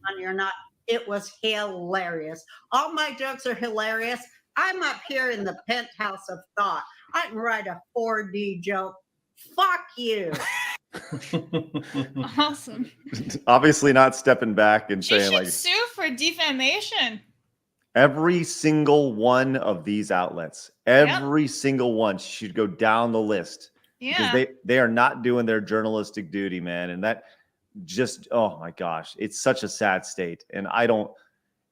funny or not. It was hilarious. All my jokes are hilarious. I'm up here in the penthouse of thought. I can write a 4D joke. Fuck you. Awesome. Obviously not stepping back and She saying should like sue for defamation. every single one of these outlets, every single one should go down the list. Yeah. Because they are not doing their journalistic duty, man. And that just, oh my gosh, it's such a sad state. And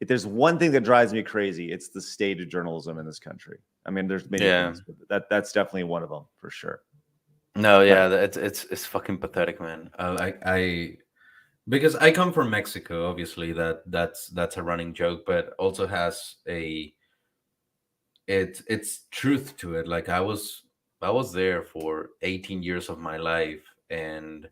if there's one thing that drives me crazy, it's the state of journalism in this country. I mean, there's many things, but that's definitely one of them for sure. No, yeah, it's fucking pathetic, man. Because I come from Mexico, obviously that's a running joke, but also has it's truth to it. Like I was there for 18 years of my life, and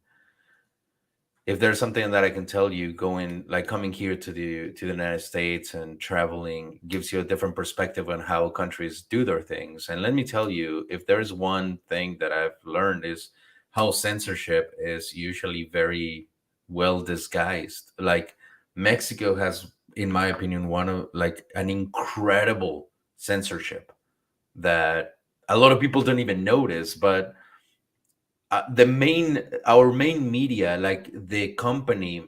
if there's something that I can tell you, coming here to the United States and traveling gives you a different perspective on how countries do their things. And let me tell you, if there's one thing that I've learned is how censorship is usually very well disguised. Like Mexico has, in my opinion, one of an incredible censorship that a lot of people don't even notice, but our main media, like the company,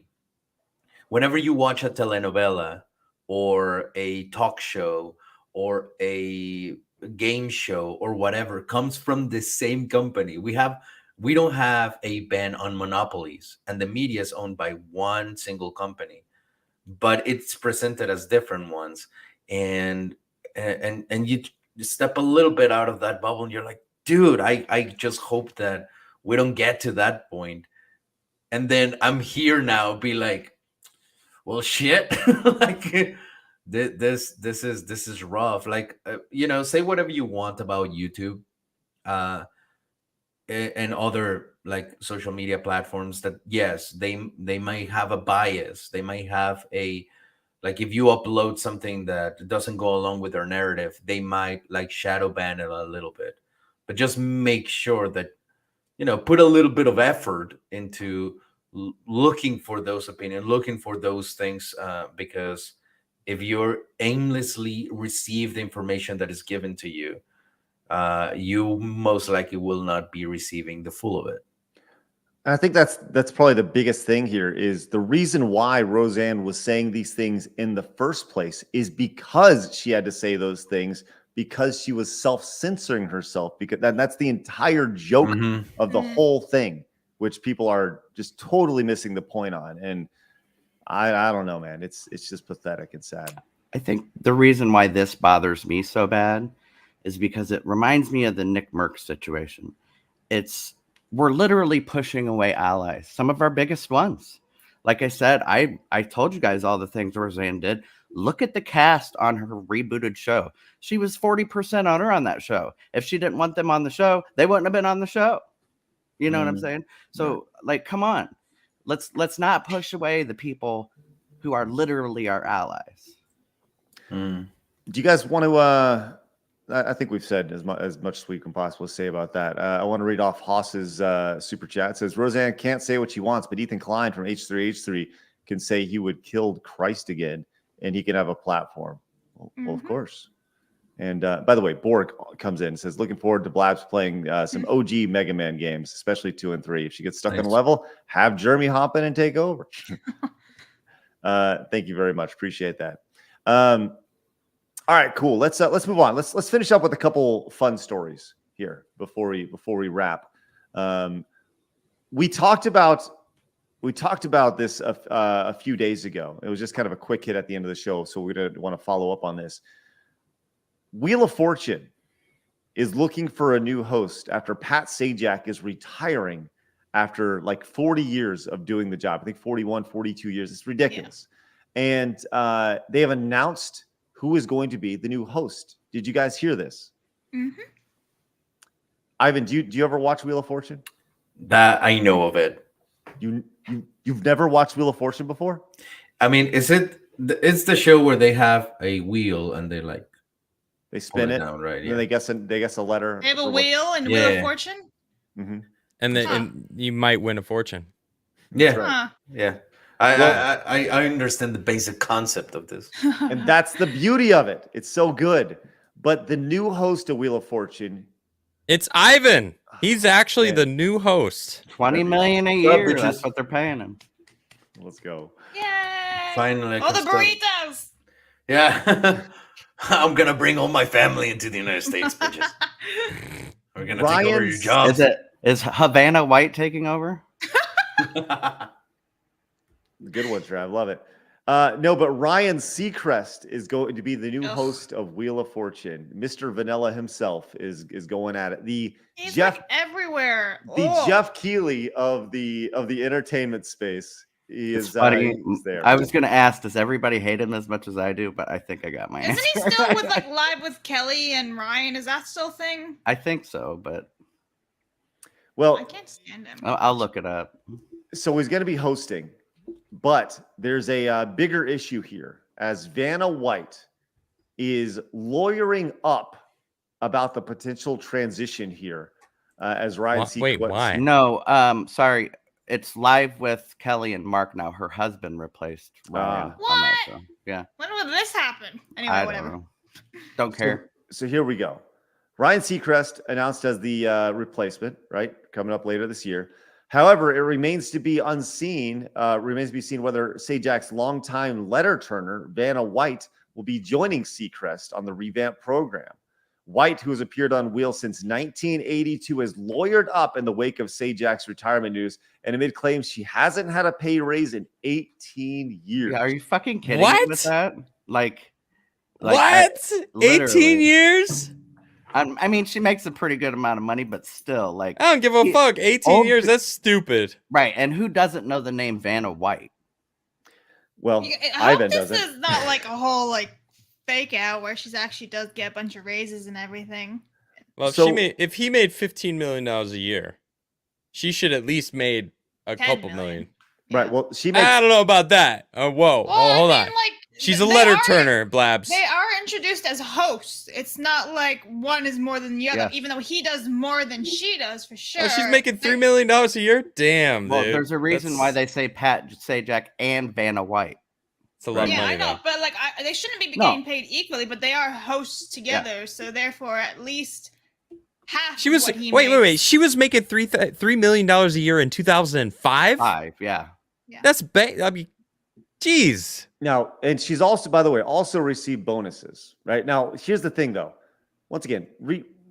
whenever you watch a telenovela or a talk show or a game show or whatever comes from the same company. We don't have a ban on monopolies, and the media is owned by one single company, but it's presented as different ones. And you step a little bit out of that bubble and you're like, dude, I just hope that we don't get to that point. And then I'm here now be like, well, shit. Like this is rough. Like say whatever you want about YouTube and other like social media platforms, that yes, they might have a bias. They might have a, like, if you upload something that doesn't go along with their narrative, they might like shadow ban it a little bit. But just make sure that put a little bit of effort into looking for those opinions, looking for those things, because if you're aimlessly receive the information that is given to you, you most likely will not be receiving the full of it. I think that's probably the biggest thing here, is the reason why Roseanne was saying these things in the first place is because she had to say those things, because she was self-censoring herself, because that's the entire joke of the whole thing, which people are just totally missing the point on. And I don't know, man. It's just pathetic and sad. I think the reason why this bothers me so bad is because it reminds me of the Nick Merck situation. We're literally pushing away allies, some of our biggest ones. Like I said, I told you guys all the things Roseanne did. Look at the cast on her rebooted show. She was 40% on her on that show. If she didn't want them on the show, they wouldn't have been on the show. You know what I'm saying? So, like, come on. Let's not push away the people who are literally our allies. Do you guys want to I think we've said as much as we can possibly say about that. I want to read off Haas's super chat. It says, Roseanne can't say what she wants, but Ethan Klein from H3H3 can say he would kill Christ again, and he can have a platform. Well, of course. And by the way, Borg comes in and says, looking forward to Blabs playing some OG Mega Man games, especially 2 and 3. If she gets stuck on a level, have Jeremy hop in and take over. Thank you very much. Appreciate that. All right, cool. Let's move on. Let's finish up with a couple fun stories here before we wrap. We talked about this a few days ago. It was just kind of a quick hit at the end of the show, so we didn't want to follow up on this. Wheel of Fortune is looking for a new host after Pat Sajak is retiring after like 40 years of doing the job. I think 41, 42 years. It's ridiculous. Yeah. And they have announced who is going to be the new host. Did you guys hear this? Ivan, do you ever watch Wheel of Fortune? That I know of it. You've never watched Wheel of Fortune before? I mean, it's the show where they have a wheel and they spin it down, right? Yeah. And they guess a letter. They have a wheel and Wheel of Fortune. And you might win a fortune. Yeah, Huh. Yeah. I understand the basic concept of this. And that's the beauty of it. It's so good. But the new host of Wheel of Fortune, it's Ivan. He's actually the new host. $20 million a year. That's what they're paying him. Let's go. Yay! Finally. All the burritos. Yeah. I'm going to bring all my family into the United States, bitches. We're going to take over your jobs. Is Havana White taking over? Good one, Trav. Love it. No, but Ryan Seacrest is going to be the new host of Wheel of Fortune. Mr. Vanilla himself is going at it. He's like everywhere. Jeff Keighley of the entertainment space. He is funny. He's there. I was going to ask, does everybody hate him as much as I do? But I think I got my answer. Isn't he still with Live with Kelly and Ryan? Is that still a thing? I think so, but I can't stand him. I'll look it up. So he's going to be hosting. But there's a bigger issue here, as Vanna White is lawyering up about the potential transition here. As Ryan Seacrest. Wait, why? No, sorry. It's Live with Kelly and Mark now. Her husband replaced Ryan on that show. Yeah. When would this happen? Anyway, whatever. Don't care. So here we go. Ryan Seacrest announced as the replacement, right? Coming up later this year. However, it remains to be seen whether Sajak's longtime letter turner, Vanna White, will be joining Seacrest on the revamped program. White, who has appeared on Wheel since 1982, has lawyered up in the wake of Sajak's retirement news and amid claims she hasn't had a pay raise in 18 years. Yeah, are you fucking kidding me What? with that? Like What? 18 literally. years? I mean, she makes a pretty good amount of money, but still, like, I don't give a fuck. 18 old years? pe- That's stupid. right? And who doesn't know the name Vanna White? Well, I hope Ivan this doesn't. is not like a whole like fake out where she's actually does get a bunch of raises and everything. Well, So- if he made $15 million a year, she should at least made a 10 couple million. million. Right. Well, she makes. I don't know about that. Oh, whoa. Well, Oh, I hold mean, on. like She's a they letter are- turner, Blabs. They are introduced as hosts. It's not like one is more than the other, Yes. even though he does more than she does for sure. Oh, she's making $3 million a year? Damn, Well, dude. there's a reason why That's- they say Pat Sajak and Vanna White. It's a lot of Yeah, money, I know, though. but like they shouldn't be No. getting paid equally, but they are hosts together, so therefore at least half. She was what he wait. makes. She was making $3 million a year in 2005. 5, yeah. That's I mean, jeez. Now, and she's also, by the way, also received bonuses, right? Now, here's the thing, though. Once again,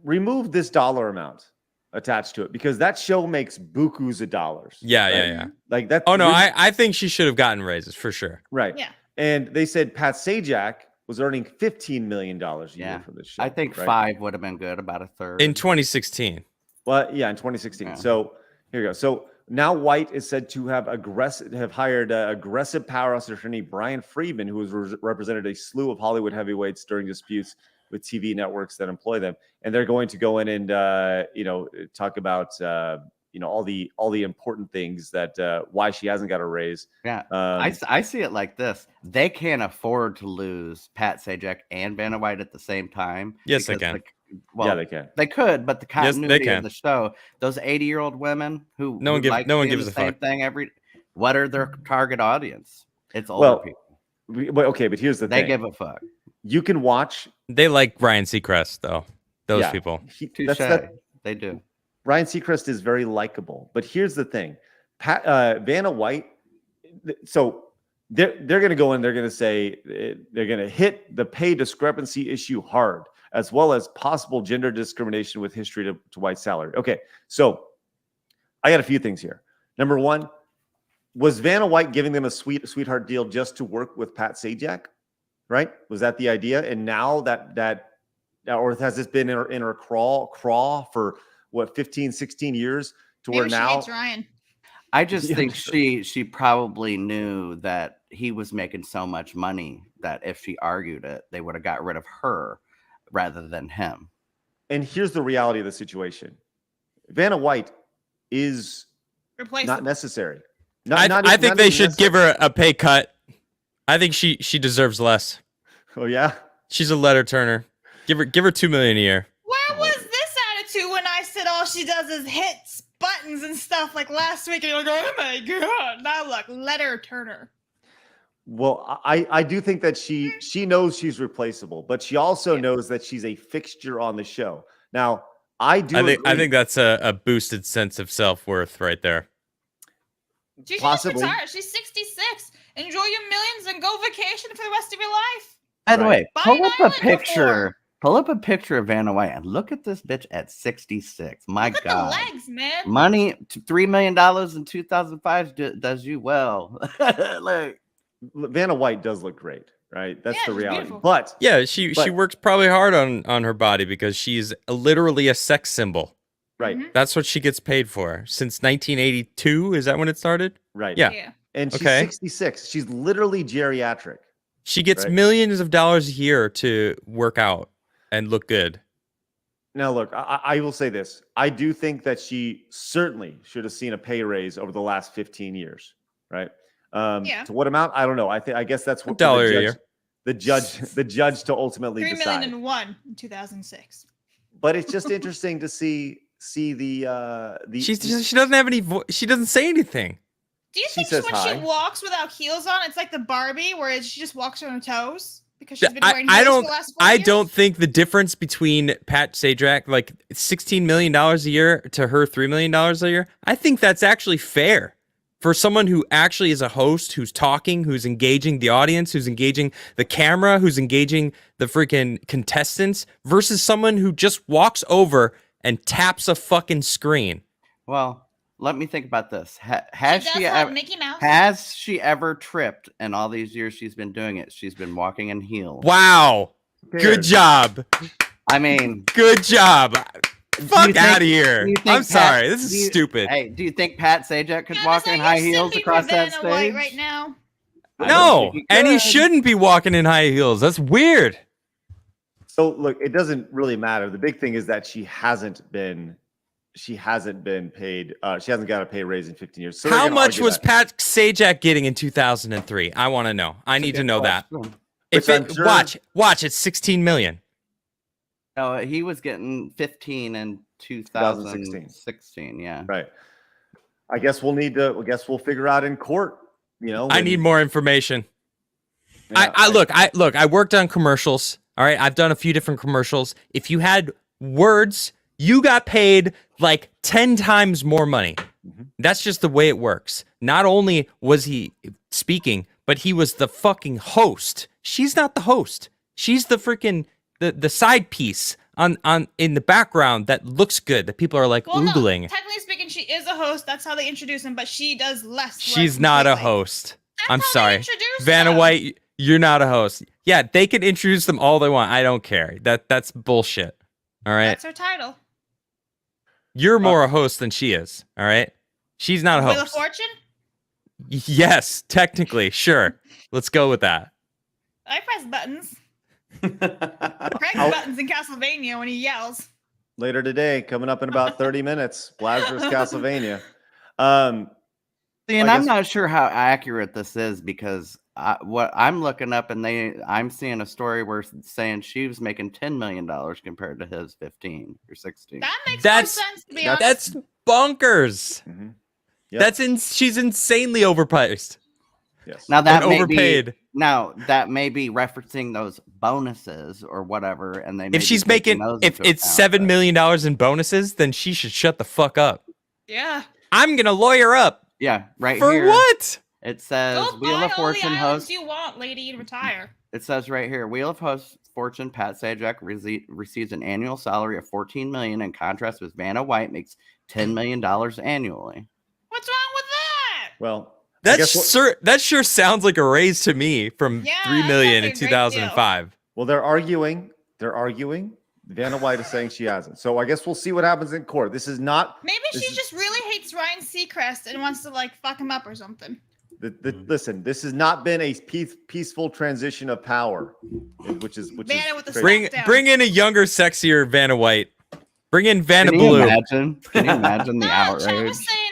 remove this dollar amount attached to it because that show makes bukus of dollars. Yeah, right? yeah. Like that. Oh no, I think she should have gotten raises for sure. Right. Yeah. And they said Pat Sajak was earning $15 million a year Yeah. from this show. I think right? 5 would have been good, about a third. In 2016. Well, yeah, in 2016. Yeah. So here you go. So now White is said to have hired aggressive powerhouse attorney Brian Friedman, who has represented a slew of Hollywood heavyweights during disputes with TV networks that employ them, and they're going to go in and talk about all the important things that why she hasn't got a raise. Yeah. I see it like this. They can't afford to lose Pat Sajak and Vanna White at the same time. Yes, they because, can. Yeah, they can. They could, but the Yes, they continuity can. of the show, those 80-year-old women who No one who like gives the a same fuck. thing what are their target audience? It's older Well, people. Okay, but here's the They thing: give a fuck. you can watch. They like Ryan Seacrest though. Those Yeah. people. Touche. They do. Ryan Seacrest is very likable, but here's the thing: Vanna White. So they're going to go in. They're going to say they're going to hit the pay discrepancy issue hard, as well as possible gender discrimination with history to white salary. Okay, so I got a few things here. Number one, was Vanna White giving them a sweetheart deal just to work with Pat Sajak? Right? Was that the idea? And now or has this been in her crawl for what 15, 16 years to Maybe where she now? hates Ryan. I just Yeah, think sure. she probably knew that he was making so much money that if she argued it, they would have got rid of her rather than him. And here's the reality of the situation: Vanna White is Replace not him. necessary. I think they should give her a pay cut. I think she deserves less. Oh yeah. She's a letter turner. Give her $2 million a year. Where was this attitude when I said all she does is hits buttons and stuff like last week? And you're like, oh my god! Now look, letter turner. Well, I do think that she knows she's replaceable, but she also knows that she's a fixture on the show. Now, I think agree. that's a boosted sense of self-worth right there. She should just Possibly. retire. She's 66. Enjoy your millions and go vacation for the rest of your life. By the Right. way, Buy pull an up a island picture. before. Pull up a picture of Vanna White and look at this bitch at 66. My Look at God. the legs, man. Money, $3 million in 2005 does you well. Like, Vanna White does look great, right? That's Yeah, the she's reality. beautiful. But Yeah, she But- works probably hard on her body because she's literally a sex symbol. right, Mhm. That's what she gets paid for since 1982. Is that when it started? right. Yeah. And she's Okay. 66. She's literally geriatric. She gets Right. millions of dollars a year to work out and look good. Now, look, I will say this. I do think that she certainly should have seen a pay raise over the last 15 years, right? Yeah. To what amount? I don't know. I guess that's what $1 a the year. the judge to ultimately 3 decide. million and one in 2006. But it's just interesting to see the She doesn't have any. She doesn't say anything. Do you She think says when hi. she walks without heels on, it's like the Barbie where she just walks on her toes because she's been I, wearing I heels don't. for the last 4 I years? don't think the difference between Pat Sajak, like $16 million a year, to her $3 million a year. I think that's actually fair. for someone who actually is a host, who's talking, who's engaging the audience, who's engaging the camera, who's engaging the freaking contestants, versus someone who just walks over and taps a fucking screen. Well, let me think about this. Has she ever tripped in all these years she's been doing it? She's been walking in heels. Wow. Good job. I mean, good job. Fuck out of do here. you think I'm sorry. This is stupid. Hey, do you think Pat Sajak could walk in high heels across that stage? Right now. No, and he shouldn't be walking in high heels. That's weird. So look, it doesn't really matter. The big thing is that she hasn't been paid. She hasn't got a pay raise in 15 years. So how much was Pat Sajak getting in 2003? I want to know. I need to know that. If it, watch, it's 16 million. No, he was getting 15 in 2016. Yeah. Right. I guess we'll figure out in court. You know, I need more information. Yeah, I worked on commercials. All right. I've done a few different commercials. If you had words, you got paid like 10 times more money. Mm-hmm. That's just the way it works. Not only was he speaking, but he was the fucking host. She's not the host. She's the freaking the side piece on in the background that looks good, that people are like oogling. No, technically speaking, she is a host. That's how they introduce him, but she does less. She's not a host. I'm sorry. Vanna White, you're not a host. Yeah, they can introduce them all they want. I don't care. That's bullshit. All right. That's her title. You're more a host than she is. All right. She's not a host. Wheel of Fortune? Yes, technically. Sure. Let's go with that. I press buttons. Press buttons in Castlevania when he yells. Later today, coming up in about 30 minutes, Blazers Castlevania. See, and I'm not sure how accurate this is because what I'm looking up and I'm seeing a story where saying she was making $10 million compared to his 15 or 16. That makes more sense to be honest. That's bonkers. Mm-hmm. Yep. She's insanely overpriced. Yes. Now that may overpaid. That may be referencing those bonuses or whatever, and they. If she's making, if it's $7 million in bonuses, then she should shut the fuck up. Yeah. I'm gonna lawyer up. Yeah, right for here. For what? It says Wheel of Fortune host. You want, lady, retire. It says right here, Wheel of Fortune Pat Sajak receives an annual salary of $14 million. In contrast with Vanna White, makes $10 million annually. What's wrong with that? Well, that sure sounds like a raise to me from $3 million in 2005. Well, they're arguing. Vanna White is saying she hasn't. So I guess we'll see what happens in court. This is not. Maybe she just really hates Ryan Seacrest and wants to like fuck him up or something. Listen, this has not been a peaceful transition of power, which is Vanna with the bring in a younger, sexier Vanna White. Bring in Vanna Blue. Can you imagine the outrage? I was saying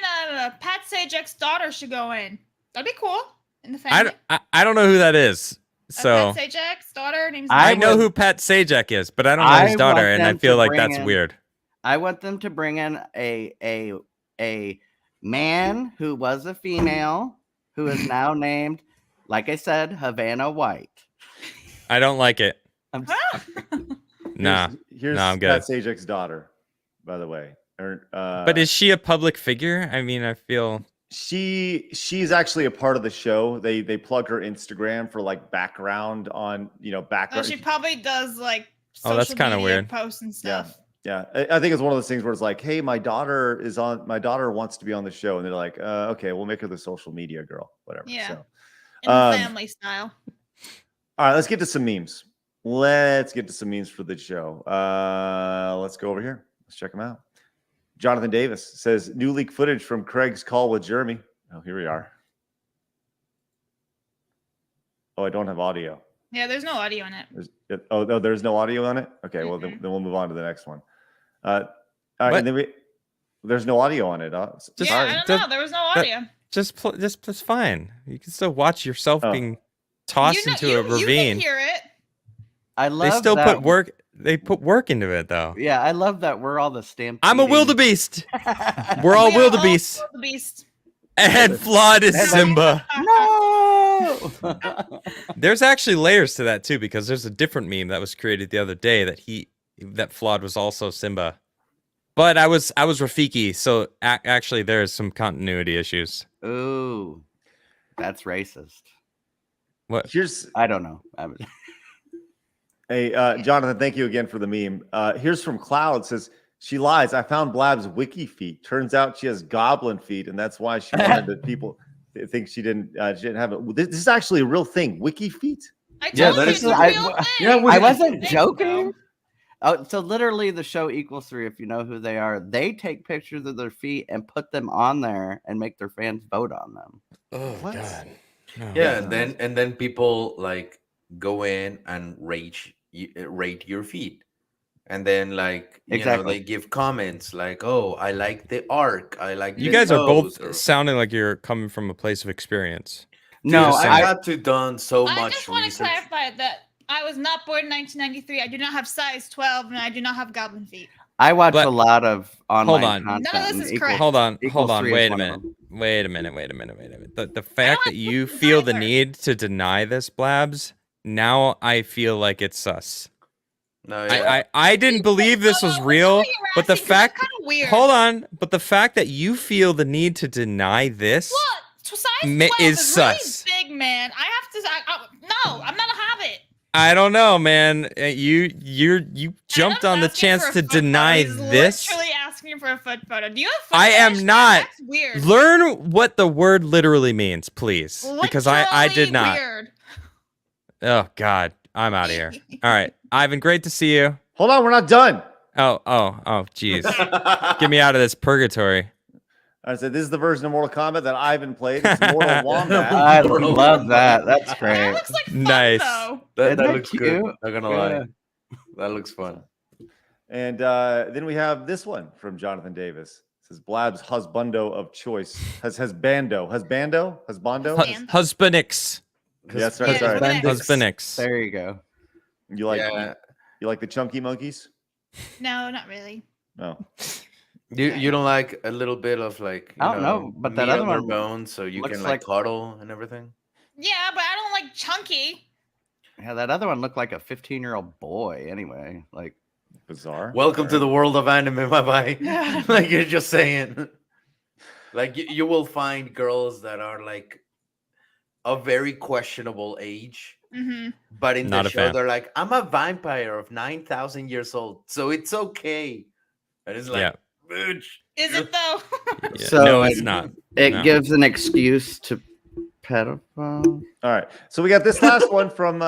Pat Sajak's daughter should go in. That'd be cool in the family. I don't know who that is. So Pat Sajak's daughter. Name's I know who Pat Sajak is, but I don't know his daughter, and I feel like that's weird. I want them to bring in a man who was a female who is now named, like I said, Havana White. I don't like it. Nah, no, I'm good. Pat Sajak's daughter, by the way. But is she a public figure? I mean, I feel she's actually a part of the show. They plug her Instagram for like background on background. Oh, she probably does like that's kind of weird posts and stuff. Yeah. I think it's one of those things where it's like, hey, my daughter wants to be on the show, and they're like, okay, we'll make her the social media girl, whatever. Yeah. So, in the family style. All right, let's get to some memes. Let's get to some memes for the show. Let's go over here. Let's check them out. Jonathan Davis says, new leak footage from Craig's call with Jeremy. Oh, here we are. Oh, I don't have audio. Yeah, there's no audio in it. There's no audio on it? Okay, well, then we'll move on to the next one. And then there's no audio on it. I don't know. There was no audio. Just fine. You can still watch yourself being tossed into a ravine. You can hear it. I love they still put work. They put work into it, though. Yeah, I love that we're all the stamp. I'm a wildebeest. We're all wildebeest. And Flawed is Simba. No. There's actually layers to that too, because there's a different meme that was created the other day that Flawed was also Simba. But I was Rafiki, so actually there's some continuity issues. Ooh, that's racist. What? Here's I don't know. Hey, Jonathan, thank you again for the meme. Here's from Cloud says, she lies. I found Blab's wiki feet. Turns out she has goblin feet, and that's why she wanted to people think she didn't have it. This is actually a real thing. Wiki feet. I Yeah, told that you is it's a I- real thing. yeah, I wasn't Thanks, joking. bro. Oh, so literally the show Equals 3, if you know who they are, they take pictures of their feet and put them on there and make their fans vote on them. Oh What? God. No. Yeah, and then people like go in and rate your feed, and then like Exactly. they give comments like, oh, I like the arc, I like You the guys are nose, both or- sounding like you're coming from a place of experience. No, Dude, I I had to done so I much just want to research. clarify that I was not born in 1993. I do not have size 12, and I do not have goblin feet. watch But- a lot of online on. content. None of this and is Equals- correct. Hold on. Equals 3 is Wait a one of minute. them. Wait a minute. The fact that have you feet feel the either. need to deny this, Blabs, now I feel like it's sus. No, yeah. I didn't believe this was real, but the fact kind of weird. hold on, but the fact that you feel the need to deny this What? Size 12 is is really sus. big, man. I have to. No, I'm not a hobbit. I don't know, man. You jumped on the Adam's asking chance for a to foot photo. deny He's this. Literally asking for a foot photo. Do you have foot I am fetish? not. That's weird. Learn what the word literally means, please, because I did Literally not. Weird. Oh God, I'm out of here. All right, Ivan, great to see you. Hold on, we're not done. Oh, jeez. Get me out of this purgatory. I said this is the version of Mortal Kombat that Ivan played. It's Mortal Wombat. I love that. That's That great. looks like fun, Nice. though. that Isn't that looks good. cute? Not gonna Yeah. lie, that looks fun. And then we have this one from Jonathan Davis. It says Blab's husbando of choice. Husbando. Husbandix. Yes, right. Yeah, Sorry. husband- Husbandix. There you go. You like Yeah. you like the chunky monkeys? No, not really. No. You don't like a little bit of like I don't know, but that meat other on their one bones, so you looks can like- cuddle and everything. Yeah, but I don't like chunky. Yeah, that other one looked like a 15-year-old boy anyway. Like, Bizarre. Welcome to the world of anime, my boy. Like you're just saying, like you will find girls that are like a very questionable age, Mm-hmm. but in Not the a show fan. they're like, I'm a vampire of 9,000 years old, so it's okay. And it's like, Yeah. bitch. Is it though? Yeah, So no, it's not. it No. gives an excuse to pedophile. All right. So we got this last one from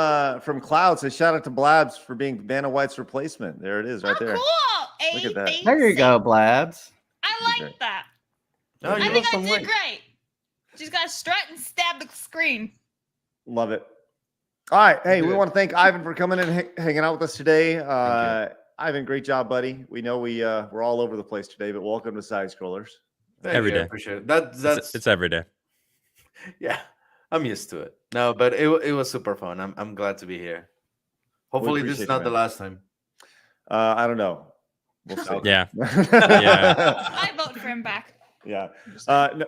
Cloud. Says shout out to Blabs for being Vanna White's replacement. There it is, right Oh, there. cool. Look at that. ABC. There you go, Blabs. I Okay. like that. Oh, I you think lost I some did weight. great. She's got to strut and stab the screen. Love it. All right. Hey, we Good. want to thank Ivan for coming in and hanging out with us today. Ivan, great job, buddy. We know we're all over the place today, but welcome to Side Scrollers. Thank Every you, I day. appreciate it. That's It's every day. yeah. I'm used to it. No, but it was super fun. I'm glad to be here. Hopefully this appreciate is not you, the man. last time. I don't know. We'll see. Yeah. I vote for him back. Yeah.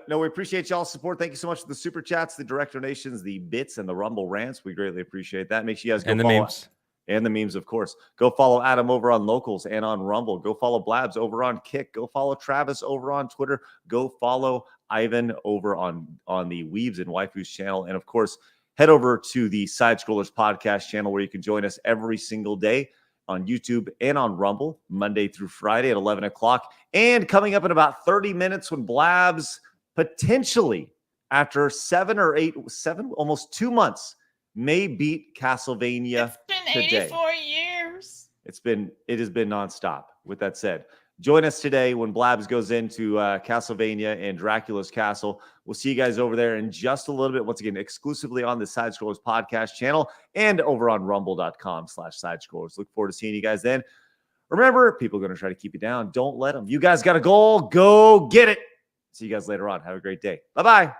No, we appreciate y'all's support. Thank you so much for the super chats, the direct donations, the bits, and the Rumble rants. We greatly appreciate that. Make sure you guys go And the follow memes. and the memes, of course. Go follow Adam over on Locals and on Rumble. Go follow Blabs over on Kick. Go follow Travis over on Twitter. Go follow Ivan over on the Weaves and Waifus channel. And of course, head over to the Side Scrollers podcast channel where you can join us every single day on YouTube and on Rumble, Monday through Friday at 11 o'clock. And coming up in about 30 minutes when Blabs potentially, after 7, almost 2 months, may beat Castlevania. It's been today. 84 years. It has been nonstop. With that said, join us today when Blabs goes into Castlevania and Dracula's Castle. We'll see you guys over there in just a little bit. Once again, exclusively on the Side Scrollers podcast channel and over on rumble.com/Side Scrollers. Look forward to seeing you guys then. Remember, people are going to try to keep you down. Don't let them. You guys got a goal. Go get it. See you guys later on. Have a great day. Bye-bye.